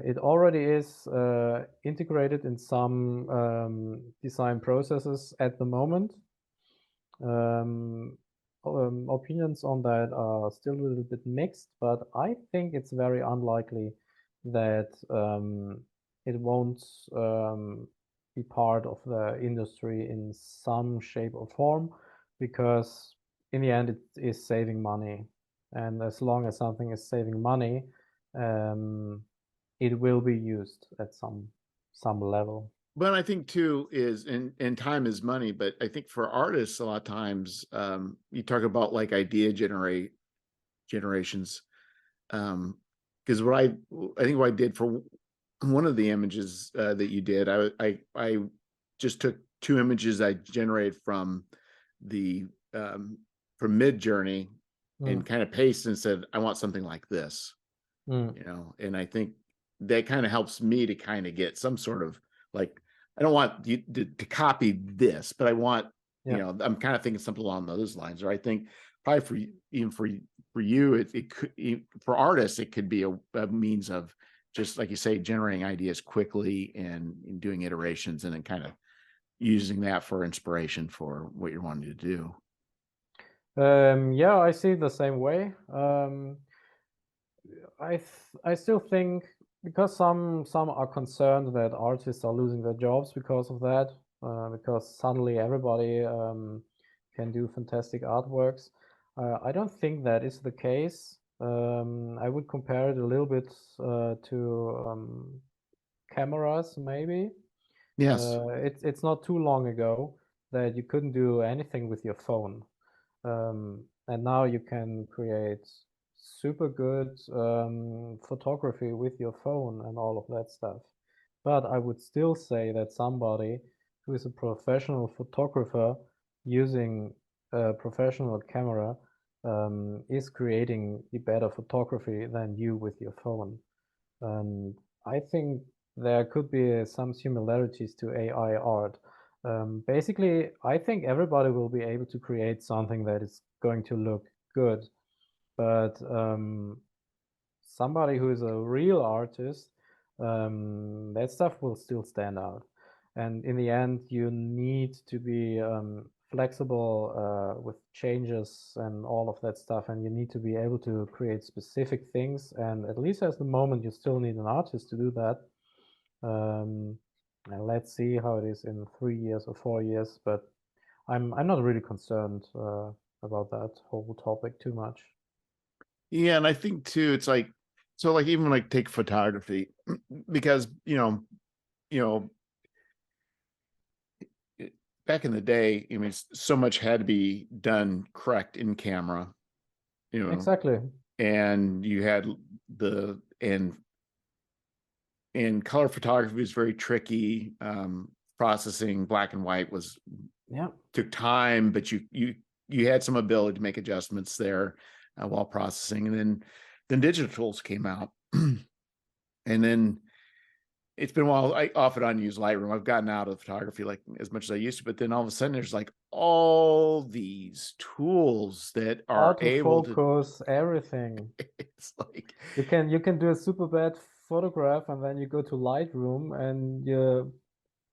[SPEAKER 2] It already is integrated in some design processes at the moment. Um, Opinions on that are still a little bit mixed, but I think it's very unlikely that it won't be part of the industry in some shape or form, because in the end it is saving money. And as long as something is saving money, um, it will be used at some level.
[SPEAKER 1] but I think too is and time is money. But I think for artists, a lot of times you talk about like idea generations. Because I think what I did for one of the images that you did, I just took two images I generated the um, from Mid Journey and
[SPEAKER 2] Mm,
[SPEAKER 1] kind of pasted and said I want something like this,
[SPEAKER 2] mm,
[SPEAKER 1] and I think that kind of helps me to kind of get some sort of like I don't want you to copy this, but I want
[SPEAKER 2] yeah.
[SPEAKER 1] I'm kind of thinking something along those lines. Or I think probably for even for you, it could for artists it could be a means of just like you say, generating ideas quickly and doing iterations, and then kind of using that for inspiration for what you're wanting to do.
[SPEAKER 2] Yeah, I see it the same way. I still think because some are concerned that artists are losing their jobs because of that, because suddenly everybody can do fantastic artworks. I don't think that is the case. I would compare it a little bit to cameras, maybe.
[SPEAKER 1] Yes.
[SPEAKER 2] It's not too long ago that you couldn't do anything with your phone. And now you can create super good photography with your phone and all of that stuff. But I would still say that somebody who is a professional photographer using a professional camera is creating the better photography than you with your phone. And I think there could be some similarities to AI art. Basically, I think everybody will be able to create something that is going to look good, but somebody who is a real artist, that stuff will still stand out. And in the end, you need to be flexible with changes and all of that stuff. And you need to be able to create specific things. And at least at the moment, you still need an artist to do that. Um, and let's see how it is in 3 years or 4 years. But I'm not really concerned about that whole topic too much.
[SPEAKER 1] Yeah, and I think too, it's like, so like even like take photography, because you know, back in the day, I mean, so much had to be done correct in camera, you know,
[SPEAKER 2] Exactly.
[SPEAKER 1] and you had the and color photography was very tricky. Processing black and white was
[SPEAKER 2] Yeah.
[SPEAKER 1] took time, but you had some ability to make adjustments there while processing, and then digital tools came out, and then it's been a while. I off and on use Lightroom. I've gotten out of photography like as much as I used to, but then all of a sudden there's like all these tools that are able to.
[SPEAKER 2] Autofocus, everything.
[SPEAKER 1] It's like,
[SPEAKER 2] You can do a super bad photograph and then you go to Lightroom and you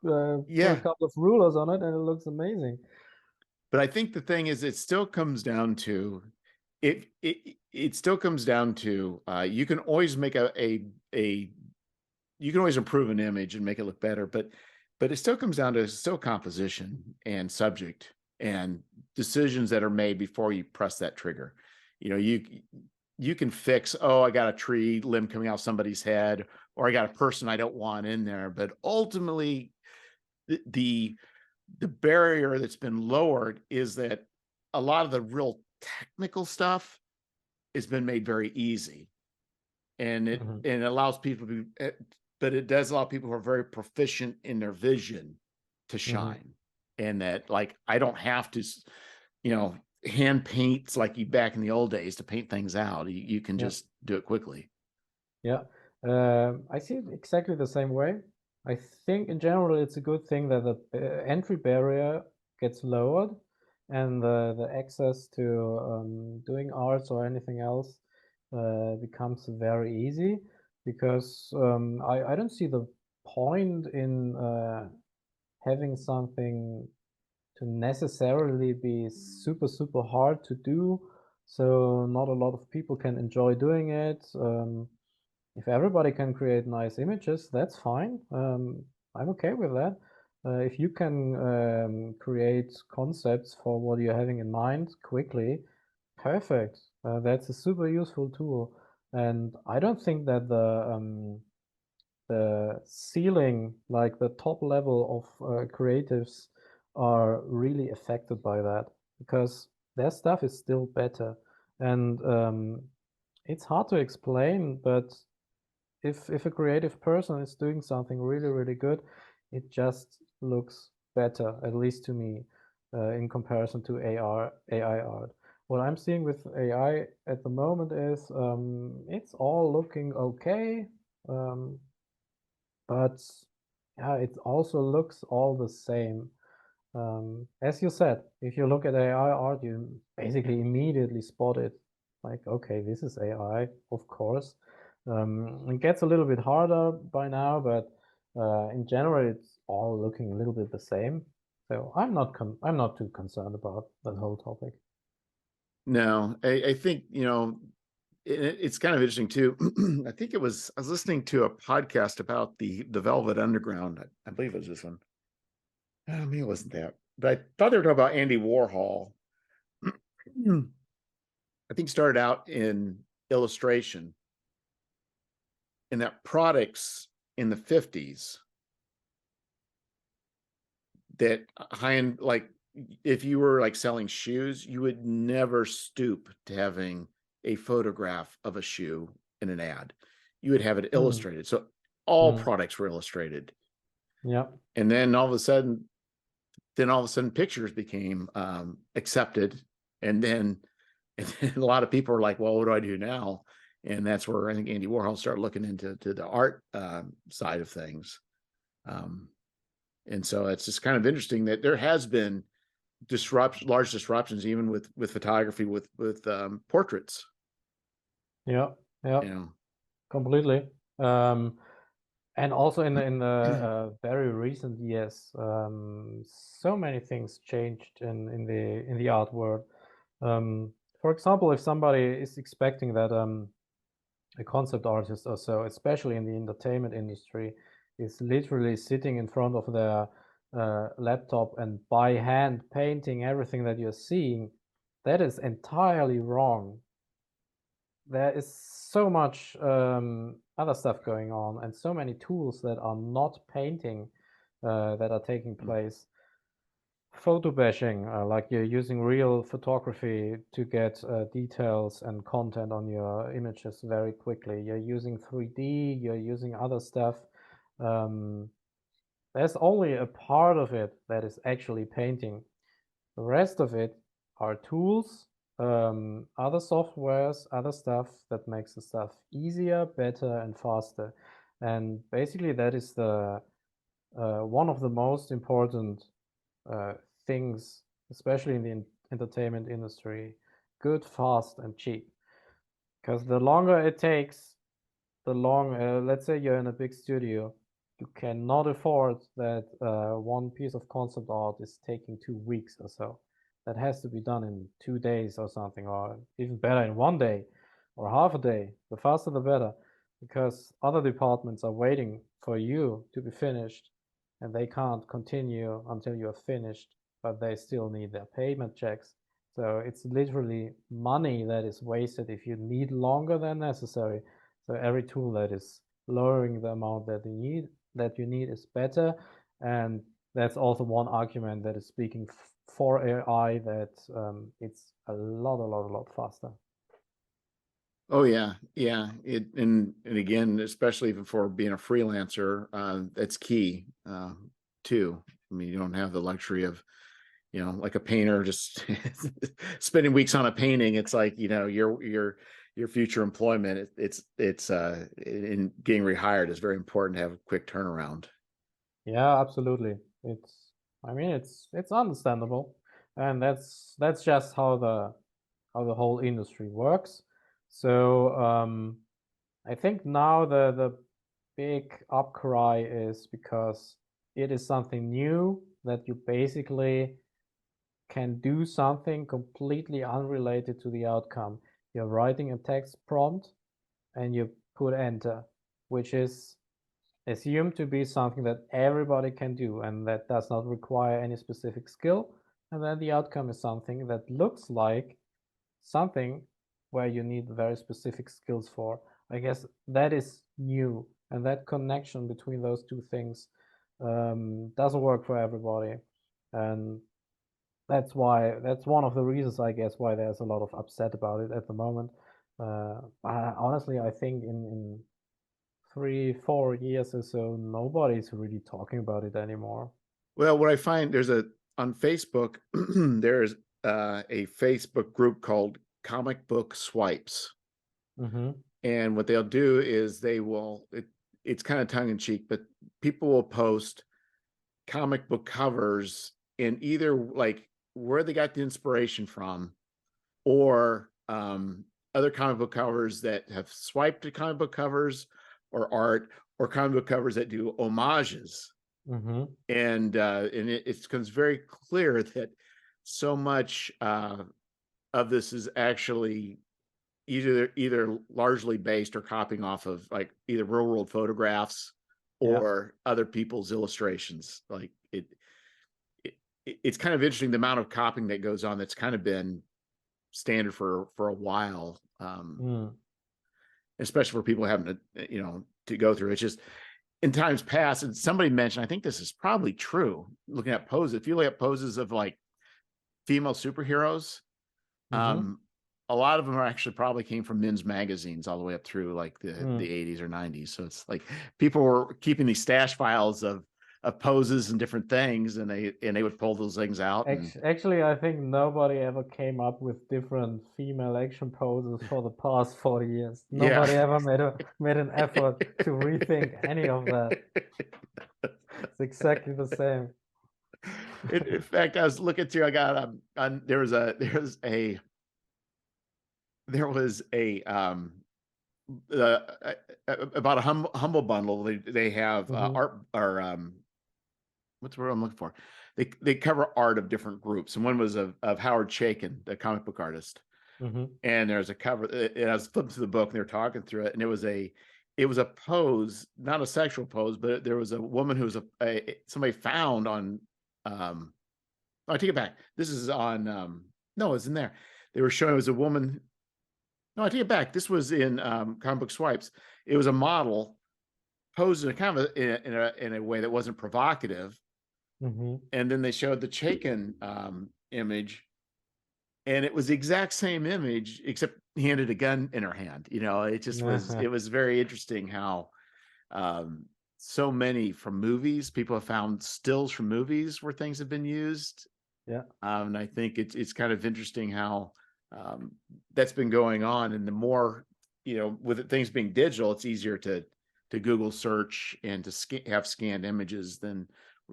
[SPEAKER 2] put a
[SPEAKER 1] yeah,
[SPEAKER 2] couple of rulers on it and it looks amazing.
[SPEAKER 1] but I think the thing is, it still comes down to it still comes down to you can always make a you can always improve an image and make it look better, but it still comes down to still composition and subject and decisions that are made before you press that trigger. You know, you can fix, oh, I got a tree limb coming out somebody's head, or I got a person I don't want in there, but ultimately the the barrier that's been lowered is that a lot of the real technical stuff has been made very easy, and
[SPEAKER 2] Mhm.
[SPEAKER 1] it allows people to but it does allow people who are very proficient in their vision to
[SPEAKER 2] Mhm.
[SPEAKER 1] shine. And that, like, I don't have to hand paint like you back in the old days to paint things out. You can
[SPEAKER 2] Yeah.
[SPEAKER 1] just do it quickly.
[SPEAKER 2] Yeah. I see it exactly the same way. I think in general it's a good thing that the entry barrier gets lowered and the access to doing arts or anything else becomes very easy because I don't see the point in having something to necessarily be super, super hard to do. So not a lot of people can enjoy doing it. If everybody can create nice images, that's fine. I'm okay with that. If you can create concepts for what you're having in mind quickly, perfect. That's a super useful tool. And I don't think that the ceiling, like the top level of creatives, are really affected by that because their stuff is still better. And it's hard to explain, but if a creative person is doing something really, really good, it just looks better, at least to me, in comparison to AI art. What I'm seeing with AI at the moment is it's all looking okay. Um, but yeah, it also looks all the same. As you said, if you look at AI art, you basically immediately spot it. Like, okay, this is AI, of course. It gets a little bit harder by now, but in general, it's all looking a little bit the same. So I'm not too concerned about that whole topic.
[SPEAKER 1] No, I think, it's kind of interesting too. I think I was listening to a podcast about the Velvet Underground. I believe it was this one. Maybe it wasn't that, but I thought they were talking about Andy Warhol. I think started out in illustration, and that products in the 50s that high-end, like, if you were, like, selling shoes, you would never stoop to having a photograph of a shoe in an ad. You would have it
[SPEAKER 2] Mm,
[SPEAKER 1] illustrated, so all
[SPEAKER 2] mm,
[SPEAKER 1] products were illustrated,
[SPEAKER 2] yeah,
[SPEAKER 1] and then all of a sudden pictures became, accepted, and then and then a lot of people are like, "Well, what do I do now?" And that's where I think Andy Warhol started looking into the art, side of things, um, and so it's just kind of interesting that there has been large disruptions, even with photography, with portraits,
[SPEAKER 2] yeah, yeah,
[SPEAKER 1] you know.
[SPEAKER 2] completely. Um, and also in the very recent years, so many things changed in the art world. For example, if somebody is expecting that a concept artist or so, especially in the entertainment industry, is literally sitting in front of their laptop and by hand painting everything that you're seeing, that is entirely wrong. There is so much other stuff going on and so many tools that are not painting that are taking place. Photo bashing, like you're using real photography to get details and content on your images very quickly. You're using 3D, you're using other stuff. Um, there's only a part of it that is actually painting. The rest of it are tools, other softwares, other stuff that makes the stuff easier, better, and faster. And basically, that is the one of the most important uh, things, especially in the entertainment industry, good, fast, and cheap. Because the longer it takes, let's say you're in a big studio, you cannot afford that one piece of concept art is taking 2 weeks or so. That has to be done in 2 days or something, or even better in one day or half a day. The faster the better, because other departments are waiting for you to be finished and they can't continue until you're finished, but they still need their payment checks. So it's literally money that is wasted if you need longer than necessary. So every tool that is lowering the amount that you need is better. And that's also one argument that is speaking for AI, that it's a lot faster.
[SPEAKER 1] Oh yeah, yeah. And again, especially even for being a freelancer, that's key, too. I mean, you don't have the luxury of, like a painter just spending weeks on a painting. It's like, your future employment. It's in getting rehired is very important to have a quick turnaround.
[SPEAKER 2] Yeah, absolutely. I mean, it's understandable, and that's just how the whole industry works. So I think now the big upcry is because it is something new that you basically can do something completely unrelated to the outcome. You're writing a text prompt and you put enter, which is assumed to be something that everybody can do and that does not require any specific skill. And then the outcome is something that looks like something where you need very specific skills for. I guess that is new. And that connection between those two things doesn't work for everybody. And that's one of the reasons, I guess, why there's a lot of upset about it at the moment. Honestly, I think in 3, 4 years or so, nobody's really talking about it anymore.
[SPEAKER 1] Well, what I find on Facebook, there's a Facebook group called Comic Book Swipes.
[SPEAKER 2] Mm-hmm.
[SPEAKER 1] And what they'll do is it's kind of tongue in cheek, but people will post comic book covers in either like where they got the inspiration from, or other comic book covers that have swiped to comic book covers or art, or comic book covers that do homages.
[SPEAKER 2] Mm-hmm.
[SPEAKER 1] And it becomes very clear that so much of this is actually either largely based or copying off of like either real world photographs
[SPEAKER 2] Yeah.
[SPEAKER 1] or other people's illustrations. Like it it's kind of interesting the amount of copying that goes on. That's kind of been standard for a while,
[SPEAKER 2] Mm.
[SPEAKER 1] especially for people having to go through. It's just in times past, and somebody mentioned, I think this is probably true, looking at poses, if you look at poses of like female superheroes,
[SPEAKER 2] Mm-hmm.
[SPEAKER 1] a lot of them are actually probably came from men's magazines all the way up through like the
[SPEAKER 2] Mm.
[SPEAKER 1] 80s or 90s. So it's like people were keeping these stash files of poses and different things, and they would pull those things out. And
[SPEAKER 2] Actually, I think nobody ever came up with different female action poses for the past 40 years.
[SPEAKER 1] yeah.
[SPEAKER 2] Nobody ever made an effort to rethink any of that. It's exactly the same.
[SPEAKER 1] In fact, I was looking through. I got there was a uh, about a humble bundle. They have
[SPEAKER 2] Mm-hmm.
[SPEAKER 1] art or what's the word I'm looking for? They cover art of different groups, and one was of Howard Chaykin, the comic book artist.
[SPEAKER 2] Mm-hmm.
[SPEAKER 1] And there's a cover. And I was flipping through the book, and they were talking through it, and it was a pose, not a sexual pose, but there was a woman who was somebody found on. I take it back. This is on. No, it's in there. They were showing it was a woman. No, I take it back. This was in comic book swipes. It was a model posed in a kind of in a way that wasn't provocative,
[SPEAKER 2] Mm-hmm.
[SPEAKER 1] and then they showed the Chaykin image, and it was the exact same image except he handed a gun in her hand. It was very interesting how um, so many from movies, people have found stills from movies where things have been used.
[SPEAKER 2] Yeah.
[SPEAKER 1] And I think it's kind of interesting how that's been going on. And the more, with things being digital, it's easier to Google search and to have scanned images than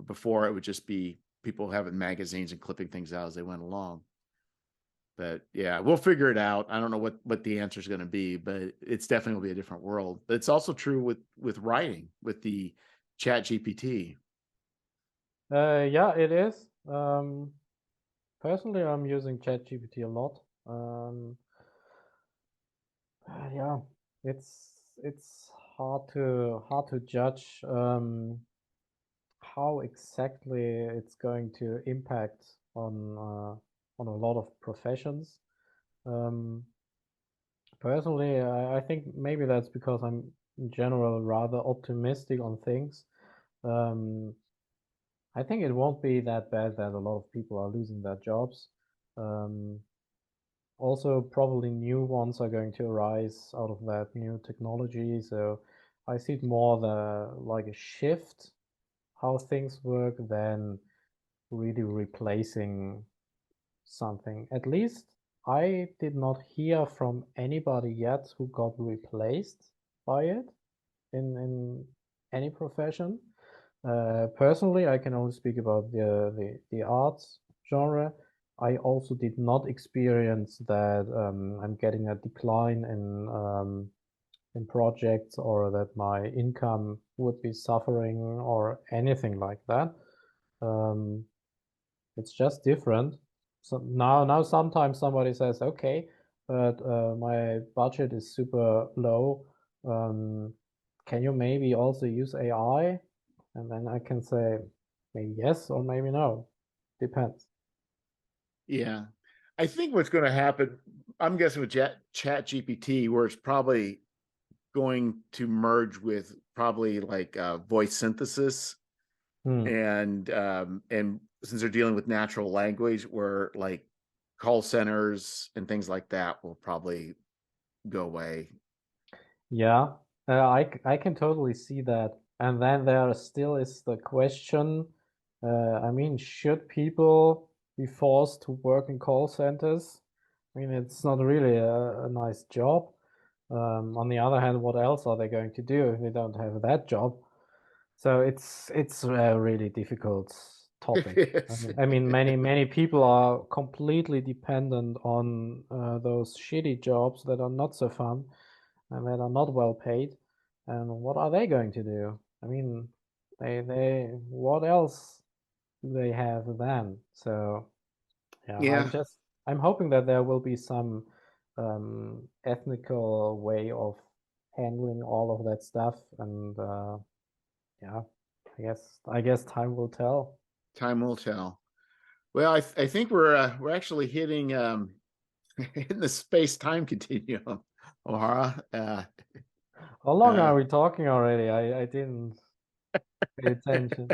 [SPEAKER 1] before. It would just be people having magazines and clipping things out as they went along. But yeah, we'll figure it out. I don't know what the answer is going to be, but it's definitely will be a different world. But it's also true with writing, with the Chat GPT.
[SPEAKER 2] Yeah, it is. Personally, I'm using ChatGPT a lot. Yeah, it's hard to judge how exactly it's going to impact on a lot of professions. Um, Personally, I think maybe that's because I'm in general rather optimistic on things. Um, I think it won't be that bad that a lot of people are losing their jobs. Um, Also, probably new ones are going to arise out of that new technology. So I see it more like a shift how things work than really replacing something. At least I did not hear from anybody yet who got replaced by it in any profession. Personally, I can only speak about the arts genre. I also did not experience that I'm getting a decline in projects or that my income would be suffering or anything like that. Um, it's just different. So now sometimes somebody says, okay, but my budget is super low. Um, can you maybe also use AI? And then I can say maybe yes or maybe no. Depends.
[SPEAKER 1] Yeah. I think what's going to happen, I'm guessing with Chat GPT, where it's probably going to merge with probably like voice synthesis,
[SPEAKER 2] Hmm.
[SPEAKER 1] and since they're dealing with natural language, where like call centers and things like that will probably go away.
[SPEAKER 2] Yeah, I can totally see that. And then there still is the question, I mean, should people be forced to work in call centers? I mean, it's not really a nice job. On the other hand, what else are they going to do if they don't have that job? So it's a really difficult topic.
[SPEAKER 1] Yes.
[SPEAKER 2] I mean, many people are completely dependent on those shitty jobs that are not so fun and that are not well paid. And what are they going to do? I mean, they what else do they have then? So yeah,
[SPEAKER 1] Yeah,
[SPEAKER 2] I'm hoping that there will be some ethnical way of handling all of that stuff, and yeah, I guess time will tell.
[SPEAKER 1] time will tell. Well, I think we're actually hitting in the space time continuum, O'Hara.
[SPEAKER 2] How long
[SPEAKER 1] Uh,
[SPEAKER 2] are we talking already? I didn't. Pay attention.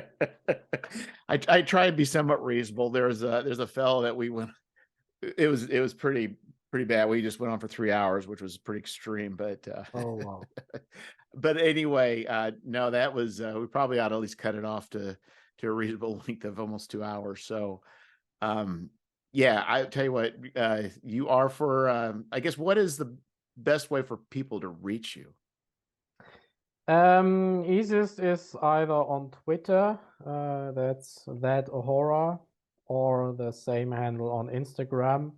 [SPEAKER 1] I try and be somewhat reasonable. There's a fellow that we went. It was pretty bad. We just went on for 3 hours, which was pretty extreme. But
[SPEAKER 2] Oh wow.
[SPEAKER 1] but anyway, no, that was we probably ought to at least cut it off to a reasonable length of almost 2 hours. So um, yeah, I tell you what, you are for. I guess what is the best way for people to reach you?
[SPEAKER 2] Easiest is either on Twitter, that's Thatohora, or the same handle on Instagram.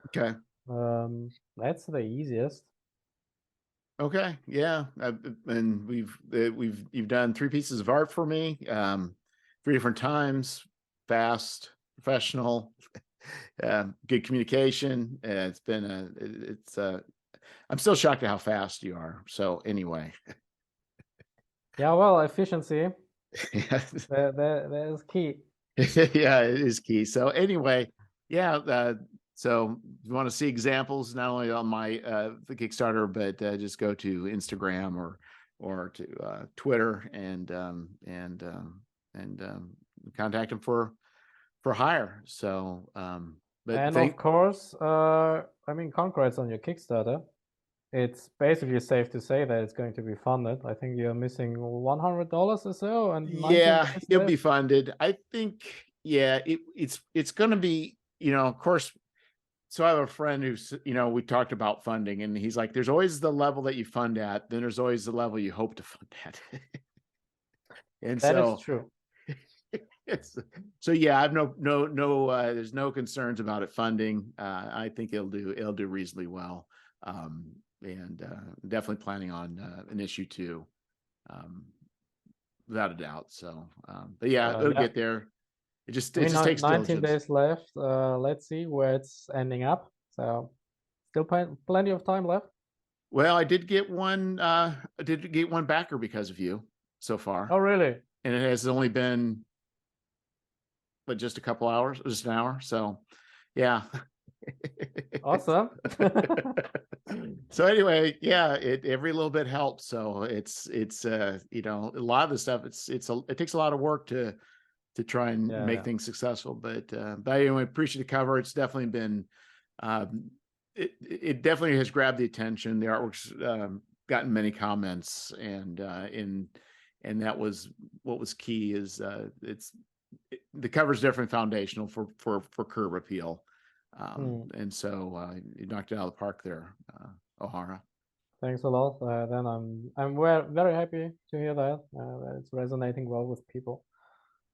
[SPEAKER 1] Okay.
[SPEAKER 2] That's the easiest.
[SPEAKER 1] Okay, yeah, and you've done 3 pieces of art for me, 3 different times, fast, professional, good communication. It's been I'm still shocked at how fast you are. So anyway,
[SPEAKER 2] Yeah, well, efficiency,
[SPEAKER 1] yeah,
[SPEAKER 2] that is key.
[SPEAKER 1] yeah, it is key. So anyway, yeah. So if you want to see examples, not only on my the Kickstarter, but just go to Instagram or to Twitter and contact them for hire. So, but
[SPEAKER 2] And of course, I mean, congrats on your Kickstarter. It's basically safe to say that it's going to be funded. I think you're missing $100 or so, and 19
[SPEAKER 1] yeah,
[SPEAKER 2] days
[SPEAKER 1] it'll be
[SPEAKER 2] left.
[SPEAKER 1] funded. I think, yeah, it's going to be, of course. So I have a friend who's, we talked about funding, and he's like, there's always the level that you fund at, then there's always the level you hope to fund at. And
[SPEAKER 2] That is
[SPEAKER 1] so
[SPEAKER 2] true.
[SPEAKER 1] it's so yeah, I've there's no concerns about it funding. I think it'll do reasonably well. And definitely planning on an issue 2, um, without a doubt. So but yeah, it'll
[SPEAKER 2] Yeah,
[SPEAKER 1] get there. It just
[SPEAKER 2] I
[SPEAKER 1] it
[SPEAKER 2] mean,
[SPEAKER 1] just takes
[SPEAKER 2] 19
[SPEAKER 1] diligence.
[SPEAKER 2] days left. Let's see where it's ending up. So still plenty of time left.
[SPEAKER 1] Well, I did get one backer because of you so far.
[SPEAKER 2] Oh, really?
[SPEAKER 1] And it has only been but just a couple hours, just an hour. So yeah.
[SPEAKER 2] Awesome.
[SPEAKER 1] So anyway, yeah, every little bit helps. So it's a lot of the stuff, it takes a lot of work to try and
[SPEAKER 2] Yeah,
[SPEAKER 1] make
[SPEAKER 2] yeah.
[SPEAKER 1] things successful. But anyway, appreciate the cover. It's definitely been it definitely has grabbed the attention. The artwork's gotten many comments, and that was what was key is the cover's definitely foundational for curb appeal. And so you knocked it out of the park there, O'Hara.
[SPEAKER 2] Thanks a lot. Then I'm very happy to hear that it's resonating well with people.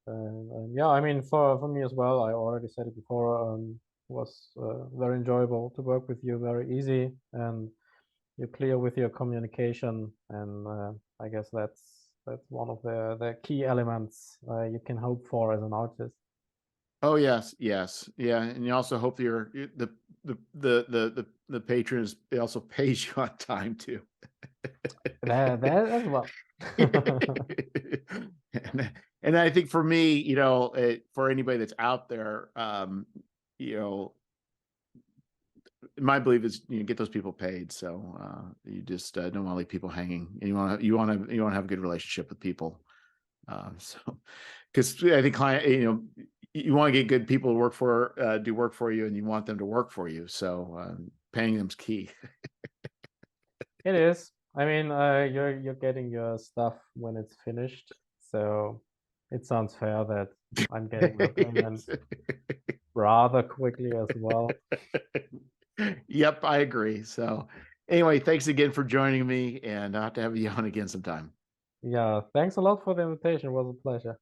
[SPEAKER 2] And yeah, I mean, for me as well, I already said it before, was very enjoyable to work with you, very easy, and you're clear with your communication, and I guess that's one of the key elements you can hope for as an artist.
[SPEAKER 1] Oh yes, yes, yeah, and you also hope the patron also pays you on time too.
[SPEAKER 2] That as well.
[SPEAKER 1] And I think for me, for anybody that's out there, you know, my belief is get those people paid. So you just don't want to leave people hanging, and you want to have a good relationship with people. So because I think you want to get good people to do work for you, and you want them to work for you. So paying them's key.
[SPEAKER 2] It is. I mean, you're getting your stuff when it's finished, so it sounds fair that I'm getting the payment rather quickly as well.
[SPEAKER 1] Yep, I agree. So anyway, thanks again for joining me, and I'll have to have you on again sometime.
[SPEAKER 2] Yeah, thanks a lot for the invitation. It was a pleasure.